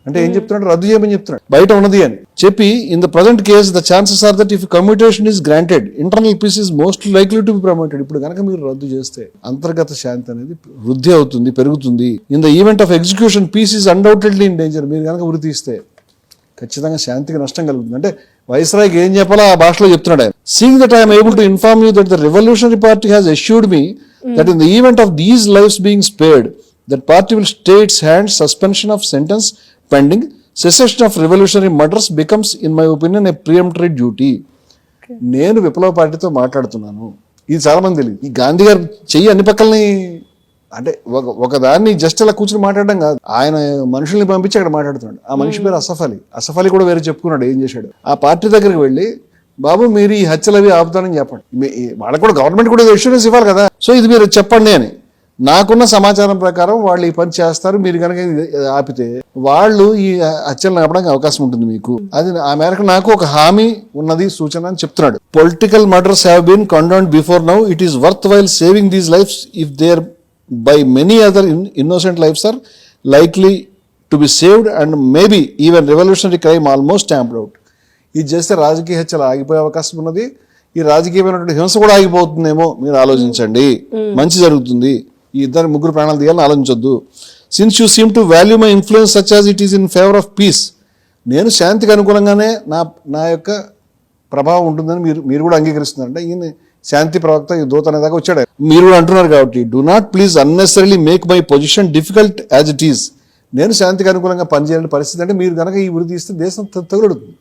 అంటే ఏం చెప్తున్నాడు? రద్దు చేయమని చెప్తున్నాడు, బయట ఉన్నది అని చెప్పి. In the present case the chances are that if commutation is granted internal peace is most likely to be promoted. ఇప్పుడు కనుక మీరు రద్దు చేస్తే అంతర్గత శాంతి అనేది వృద్ధి అవుతుంది, పెరుగుతుంది. In the event of execution peace is undoubtedly in danger. మీరు కనుక ఉరి తీస్తే ఖచ్చితంగా శాంతికి నష్టం కలుగుతుంది. అంటే వైస్రాయ్కి ఏం చెప్పాలో ఆ భాషలో చెప్తున్నాడు ఆయన. Seeing that I'm able to inform you that the revolutionary party has assured me that in the event of these lives being spared, that party will stay it's hands, suspension of sentence pending, cessation of revolutionary murders becomes in my opinion a preemptory duty. నేను విప్లవ పార్టీతో మాట్లాడుతున్నాను, ఇది చాలా మంది తెలియదు. ఈ గాంధీ గారు చెయ్యి అన్ని పక్కల్ని, అంటే ఒక దాన్ని జస్ట్ అలా కూర్చొని మాట్లాడడం కాదు, ఆయన మనుషుల్ని పంపించి అక్కడ మాట్లాడుతున్నాడు. ఆ మనిషి పేరు అసఫ్ అలీ కూడా వేరే చెప్పుకున్నాడు. ఏం చేశాడు? ఆ పార్టీ దగ్గరికి వెళ్ళి, బాబు మీరు ఈ హత్యలు అవి ఆపుతానని చెప్పండి. వాళ్ళకు కూడా గవర్నమెంట్ కూడా ఇన్సూరెన్స్ ఇవ్వాలి కదా, సో ఇది మీరు చెప్పండి అని. నాకున్న సమాచారం ప్రకారం వాళ్ళు ఈ పని చేస్తారు, మీరు కనుక ఆపితే వాళ్ళు ఈ హత్యలను ఆపడానికి అవకాశం ఉంటుంది మీకు. అది ఆ మేరకు నాకు ఒక హామీ ఉన్నది, సూచన అని చెప్తున్నాడు. Political murders have been condoned before now. It is worth while saving these lives if thereby many other innocent lives are likely to be saved and maybe even revolutionary crime almost stamped out. ఇది చేస్తే రాజకీయ హత్యలు ఆగిపోయే అవకాశం ఉన్నది, ఈ రాజకీయమైనటువంటి హింస కూడా ఆగిపోతుందేమో. మీరు ఆలోచించండి, మంచి జరుగుతుంది. ఈ ముగ్గురు ప్రాణాలు తీయాలని ఆలోచించొద్దు. Since you seem to value my influence such as it is in favour of peace, నేను శాంతికి అనుకూలంగానే నా యొక్క ప్రభావం ఉంటుందని మీరు కూడా అంగీకరిస్తున్నారంటే ఈయన శాంతి ప్రవక్త ఈ దూత అనేదాకా వచ్చాడు. మీరు కూడా అంటున్నారు కాబట్టి do not please unnecessarily make my position difficult as it is. నేను శాంతికి అనుకూలంగా పనిచేయాలని పరిస్థితి అంటే మీరు కనుక ఈ ఉరి తీస్తే దేశం తగులుతుంది.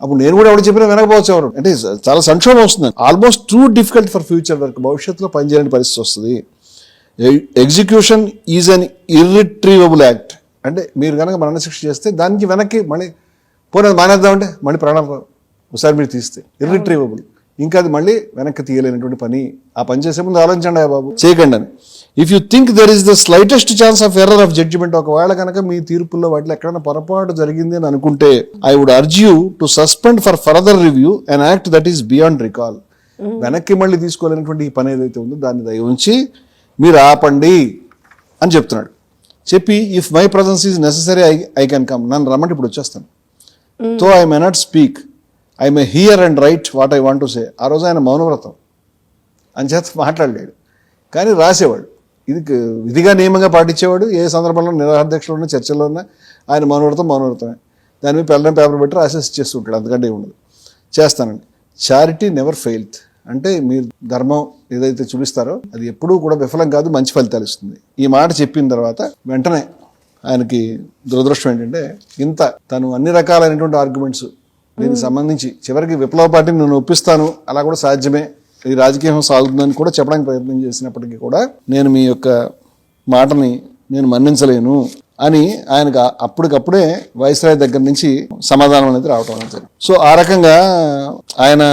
అప్పుడు నేను కూడా ఎవరు చెప్పినా వినకపోవచ్చు. ఎవరు అంటే చాలా సంక్షోభం వస్తుంది, almost too difficult for future work. భవిష్యత్తులో పనిచేయని పరిస్థితి వస్తుంది. Execution is an irretrievable act. అంటే మీరు కనుక మరణశిక్ష చేస్తే దానికి వెనక్కి మళ్ళీ పోనీ మానేద్దామంటే మళ్ళీ ప్రాణాలు ఒకసారి మీరు తీస్తే ఇర్రిట్రీవబుల్, ఇంకా అది మళ్ళీ వెనక్కి తీయలేనటువంటి పని. ఆ పని చేసే ముందు ఆలోచించండి బాబు, చేయకండి అని. If you think there is the slightest chance of error of judgment, ఒకవేళ కనుక మీ తీర్పుల్లో వాటిలో ఎక్కడైనా పొరపాటు జరిగింది అని అనుకుంటే I would urge you to suspend for further review an act that is beyond recall. వెనక్కి మళ్ళీ తీసుకోలేనటువంటి ఈ పని ఏదైతే ఉందో దాన్ని దయ ఉంచి మీరు ఆపండి అని చెప్తున్నాడు. చెప్పి if my presence is necessary I can come, నన్ను రమ్మంటే ఇప్పుడు వచ్చేస్తాను. తో I may not speak, I may here and right what I want to say. ఆ రోజు ఆయన మౌనవ్రతం అంచేత మాట్లాడలేడు, కానీ రాసేవాడు. ఇది విధిగా నియమంగా పాటించేవాడు. ఏ సందర్భంలో నిరాధ్యక్షలో ఉన్న చర్చల్లో ఉన్న ఆయన మౌనవ్రతమే. దాని మీద పెళ్ళం పేపర్ పెట్టి రాసేసి చేస్తూ ఉంటాడు, అంతకంటే ఉండదు. చేస్తానండి. చారిటీ నెవర్ ఫెయిల్త్, అంటే మీరు ధర్మం ఏదైతే చూపిస్తారో అది ఎప్పుడూ కూడా విఫలం కాదు, మంచి ఫలితాలు ఇస్తుంది. ఈ మాట చెప్పిన తర్వాత వెంటనే ఆయనకి దురదృష్టం ఏంటంటే ఇంత తను అన్ని రకాలైనటువంటి ఆర్గ్యుమెంట్స్ దీనికి సంబంధించి చివరికి విప్లవ పార్టీని నేను ఒప్పిస్తాను, అలా కూడా సాధ్యమే, ఈ రాజకీయం సాగుతుందని కూడా చెప్పడానికి ప్రయత్నం చేసినప్పటికీ కూడా నేను మీ యొక్క మాటని నేను మన్నించలేను అని ఆయనకు అప్పటికప్పుడే వైస్రాయ్ దగ్గర నుంచి సమాధానం అనేది రావటం అనేది. సో ఆ రకంగా ఆయన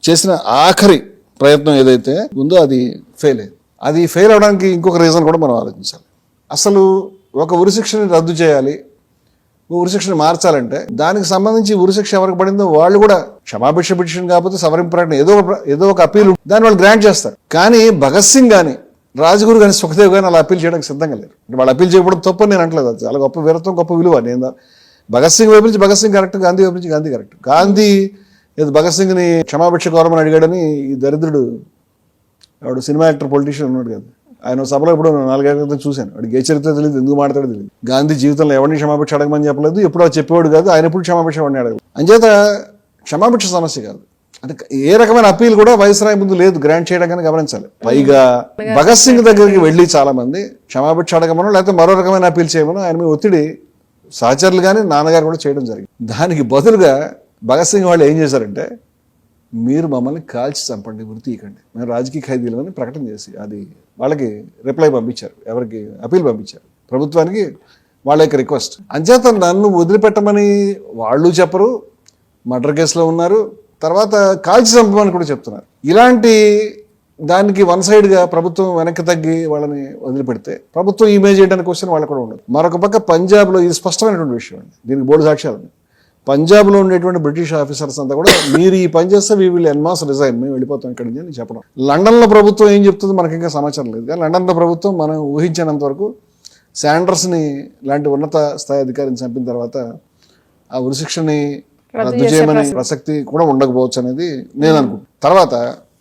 చేసిన ఆఖరి ప్రయత్నం ఏదైతే ఉందో అది ఫెయిల్ అయింది. అది ఫెయిల్ అవడానికి ఇంకొక రీజన్ కూడా మనం ఆలోచించాలి. అసలు ఒక ఉరిశిక్షని రద్దు చేయాలి, ఉరిశిక్షను మార్చాలంటే దానికి సంబంధించి ఉరిశిక్ష ఎవరికి పడిందో వాళ్ళు కూడా క్షమాభిక్ష పిటిషన్ కాకపోతే సవరింపు ప్రకటన ఏదో ఒక అప్పీల్ దాన్ని వాళ్ళు గ్రాంట్ చేస్తారు. కానీ భగత్ సింగ్ కానీ రాజ్గురు కానీ సుఖదేవ్ కానీ అలా అప్పీల్ చేయడానికి సిద్ధంగా లేరు. అంటే వాళ్ళు అప్పీల్ చేయడం తప్పని నేను అంటలేదు, అది చాలా గొప్ప వీరత్వం, గొప్ప విలువ. నేను భగత్ సింగ్ వైపు నుంచి భగత్ సింగ్ కరెక్ట్, గాంధీ వైపు నుంచి గాంధీ కరెక్ట్. గాంధీ భగత్ సింగ్ని క్షమాభిక్ష కోరమని అడిగాడని ఈ దరిద్రుడు వాడు సినిమా యాక్టర్ పొలిటీషియన్ ఉన్నాడు కదా, ఆయన సభలో ఇప్పుడు 4 ఏళ్ల క్రితం చూశాను. వాడికి ఏ చరిత్ర తెలియదు, ఎందుకు మాట్లాడో తెలియదు. గాంధీ జీవితంలో ఎవరిని క్షమాభిక్ష అడగమని చెప్పలేదు, ఎప్పుడో చెప్పేవాడు కాదు, ఆయన ఎప్పుడు క్షమాభిక్ష వాడిని అడగలేదు. అంచేత క్షమాభిక్ష సమస్య కాదు, అంటే ఏ రకమైన అప్పీల్ కూడా వైస్రాయ్ ముందు లేదు గ్రాంట్ చేయడం కానీ గమనించాలి. పైగా భగత్ సింగ్ దగ్గరికి వెళ్ళి చాలా మంది క్షమాభిక్ష అడగమనో లేకపోతే మరో రకమైన అప్పీల్ చేయమనో ఆయన మీద ఒత్తిడి సహచరులు కానీ నాన్నగారు కూడా చేయడం జరిగింది. దానికి బదులుగా భగత్ సింగ్ వాళ్ళు ఏం చేశారంటే మీరు మమ్మల్ని కాల్చి చంపండి, గుర్తు తీయకండి, మేము రాజకీయ ఖైదీలని ప్రకటన చేసి అది వాళ్ళకి రిప్లై పంపించారు, ఎవరికి అప్పీల్ పంపించారు ప్రభుత్వానికి, వాళ్ళ యొక్క రిక్వెస్ట్. అంచేత నన్ను వదిలిపెట్టమని వాళ్ళు చెప్పరు, మర్డర్ కేసులో ఉన్నారు, తర్వాత కాల్చి చంపమని కూడా చెప్తున్నారు. ఇలాంటి దానికి వన్ సైడ్గా ప్రభుత్వం వెనక్కి తగ్గి వాళ్ళని వదిలిపెడితే ప్రభుత్వం ఇమేజ్ ఏంటనే క్వశ్చన్ వాళ్ళకు కూడా ఉండదు. మరొక పక్క పంజాబ్లో ఇది స్పష్టమైనటువంటి విషయం అండి, దీనికి బోర్డు సాక్ష్యాలు ఉన్నాయి. పంజాబ్లో ఉండేటువంటి బ్రిటిష్ ఆఫీసర్స్ అంతా కూడా మీరు ఈ పని చేస్తే వీ విల్ ఎన్మాస్ రిజైన్, మేము వెళ్ళిపోతాం ఇక్కడి నుంచి అని చెప్పడం. లండన్లో ప్రభుత్వం ఏం చెప్తుందో మనకి ఇంకా సమాచారం లేదు, కానీ లండన్లో ప్రభుత్వం మనం ఊహించినంత వరకు శాండర్స్ని లాంటి ఉన్నత స్థాయి అధికారిని చంపిన తర్వాత ఆ ఉరిశిక్షని రద్దు చేయమని ప్రసక్తి కూడా ఉండకపోవచ్చు అనేది నేను అనుకుంటున్నాను. తర్వాత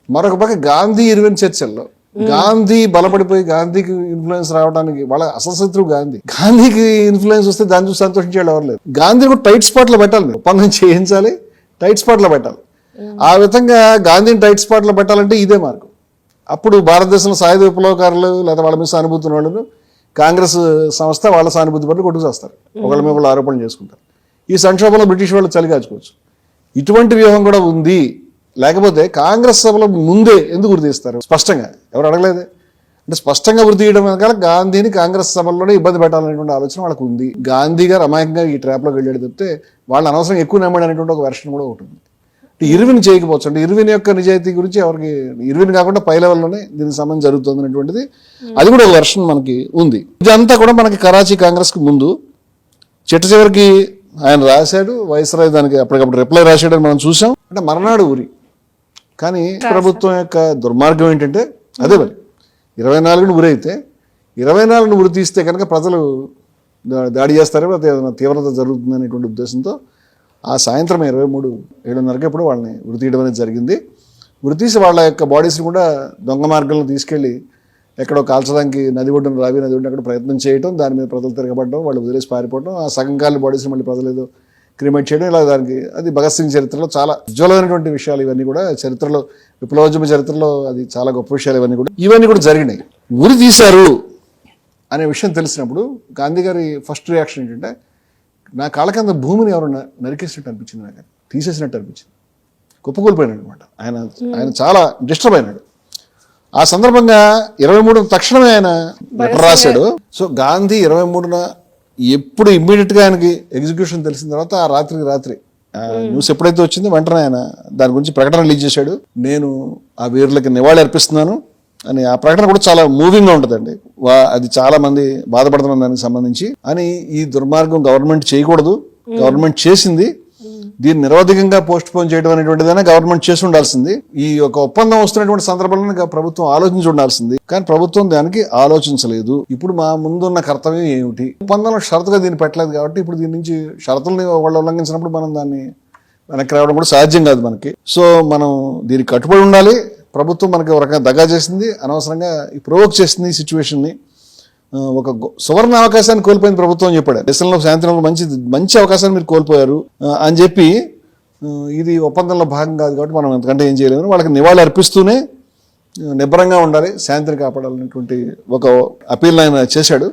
మరొక పక్క గాంధీ ఇర్విన్ చర్చల్లో గాంధీ బలపడిపోయి గాంధీకి ఇన్ఫ్లుయెన్స్ రావడానికి వాళ్ళ అసలు శత్రువు గాంధీకి ఇన్ఫ్లుయెన్స్ వస్తే దాన్ని చూసి సంతోషించేవాళ్ళు ఎవరు లేదు. గాంధీని కూడా టైట్ స్పాట్లో పెట్టాలి, మీరు ఒప్పందం చేయించాలి, టైట్ స్పాట్లో పెట్టాలి. ఆ విధంగా గాంధీని టైట్ స్పాట్లో పెట్టాలంటే ఇదే మార్గం. అప్పుడు భారతదేశంలో సాయుధ విప్లవకారులు లేదా వాళ్ళ మీద సానుభూతి ఉన్న వాళ్ళు కాంగ్రెస్ సంస్థ వాళ్ళ సానుభూతి పట్ల కొట్టుకొస్తారు, ఒకళ్ళ మీద వాళ్ళు ఆరోపణలు చేసుకుంటారు. ఈ సంక్షోభంలో బ్రిటిష్ వాళ్ళు చలిగాచుకోవచ్చు. ఇటువంటి వ్యూహం కూడా ఉంది. లేకపోతే కాంగ్రెస్ సభలో ముందే ఎందుకు గురి తీస్తారు? స్పష్టంగా ఎవరు అడగలేదే. అంటే స్పష్టంగా గురి తీయడం వెనకాల గాంధీని కాంగ్రెస్ సభల్లోనే ఇబ్బంది పెట్టాలనేటువంటి ఆలోచన వాళ్ళకు ఉంది. గాంధీ గారు అమాయకంగా ఈ ట్రాప్లోకి వెళ్ళాడు తప్పితే వాళ్ళని అనవసరం ఎక్కువ నమ్మాడు అనేటువంటి ఒక వెర్షన్ కూడా ఉంటుంది. ఇర్విన్ చేయకపోవచ్చు, అంటే ఇర్విన్ యొక్క నిజాయితీ గురించి ఎవరికి, ఇర్విన్ కాకుండా పై లెవెల్లోనే దీనికి సంబంధం జరుగుతుంది అనేటువంటిది అది కూడా ఒక వెర్షన్ మనకి ఉంది. ఇదంతా కూడా మనకి కరాచీ కాంగ్రెస్కి ముందు చిట్ట చివరికి ఆయన రాశాడు, వైస్రాయ్ దానికి అప్పటికప్పుడు రిప్లై రాశాడని మనం చూసాం. అంటే మర్నాడు ఊరి. కానీ ప్రభుత్వం యొక్క దుర్మార్గం ఏంటంటే అదే మరి 24ని ఉరి అయితే 24ని ఉరి తీస్తే కనుక ప్రజలు దాడి చేస్తారో ఏదైనా తీవ్రత జరుగుతుంది అనేటువంటి ఉద్దేశంతో ఆ సాయంత్రం 23:07 ఎప్పుడు వాళ్ళని ఉరి తీయడం అనేది జరిగింది. ఉరి తీసి వాళ్ళ యొక్క బాడీస్ని కూడా దొంగ మార్గంలో తీసుకెళ్ళి ఎక్కడో కాల్చడానికి నది ఒడ్డున రావి నది ఒడ్డున అక్కడ ప్రయత్నం చేయడం, దాని మీద ప్రజలు తిరగబడడం, వాళ్ళు వదిలేసి పారిపోవడం, ఆ సగం కాలి బాడీస్ని మళ్ళీ ప్రజలు ఏదో క్రిమేట్ చేయడం ఇలా దానికి అది భగత్ సింగ్ చరిత్రలో చాలా ఉజ్వలమైనటువంటి విషయాలు ఇవన్నీ కూడా చరిత్రలో విప్లవోద్యమ చరిత్రలో అది చాలా గొప్ప విషయాలు ఇవన్నీ కూడా జరిగినాయి. ఉరి తీశారు అనే విషయం తెలిసినప్పుడు గాంధీ గారి ఫస్ట్ రియాక్షన్ ఏంటంటే నా కాళ్ళ కింద భూమిని ఎవరన్నా నరికేసినట్టు అనిపించింది, నాకు తీసేసినట్టు అనిపించింది. కుప్పకూలిపోయినాడు అనమాట. ఆయన చాలా డిస్టర్బ్ అయినాడు. ఆ సందర్భంగా 23 తక్షణమే ఆయన లెటర్ రాశాడు. సో గాంధీ 23న ఎప్పుడు ఇమ్మీడియట్ గా ఆయనకి ఎగ్జిక్యూషన్ తెలిసిన తర్వాత ఆ రాత్రి న్యూస్ ఎప్పుడైతే వచ్చిందో వెంటనే ఆయన దాని గురించి ప్రకటన రిలీజ్ చేశాడు. నేను ఆ వీరులకి నివాళి అర్పిస్తున్నాను అని. ఆ ప్రకటన కూడా చాలా మూవింగ్ గా ఉంటుందండి. అది చాలా మంది బాధపడుతున్న దానికి సంబంధించి అని. ఈ దుర్మార్గం గవర్నమెంట్ చేయకూడదు, గవర్నమెంట్ చేసింది, దీన్ని నిరవధికంగా పోస్ట్ పోన్ చేయడం అనేటువంటిదైనా గవర్నమెంట్ చేసి ఉండాల్సింది. ఈ ఒక ఒప్పందం వస్తున్నటువంటి సందర్భంలో ప్రభుత్వం ఆలోచించి ఉండాల్సింది, కానీ ప్రభుత్వం దానికి ఆలోచించలేదు. ఇప్పుడు మా ముందున్న కర్తవ్యం ఏమిటి? ఒప్పందంలో షరతుగా దీన్ని పెట్టలేదు కాబట్టి ఇప్పుడు దీని నుంచి షరతుల్ని వాళ్ళు ఉల్లంఘించినప్పుడు మనం దాన్ని వెనక్కి రావడం కూడా సాధ్యం కాదు మనకి. సో మనం దీనికి కట్టుబడి ఉండాలి. ప్రభుత్వం మనకి ఒక రకంగా దగా చేసింది, అనవసరంగా ప్రొవోక్ చేసింది ఈ సిచ్యువేషన్ని. ఒక సువర్ణ అవకాశాన్ని కోల్పోయింది ప్రభుత్వం అని చెప్పాడు. దేశంలో శాంతిలో మంచి అవకాశాన్ని మీరు కోల్పోయారు అని చెప్పి, ఇది ఒప్పందంలో భాగం కాదు కాబట్టి మనం ఎంతకంటే ఏం చేయలేము, వాళ్ళకి నివాళి అర్పిస్తూనే నిబ్బరంగా ఉండాలి, శాంతిని కాపాడాలనేటువంటి ఒక అపీల్ ఆయన చేశాడు.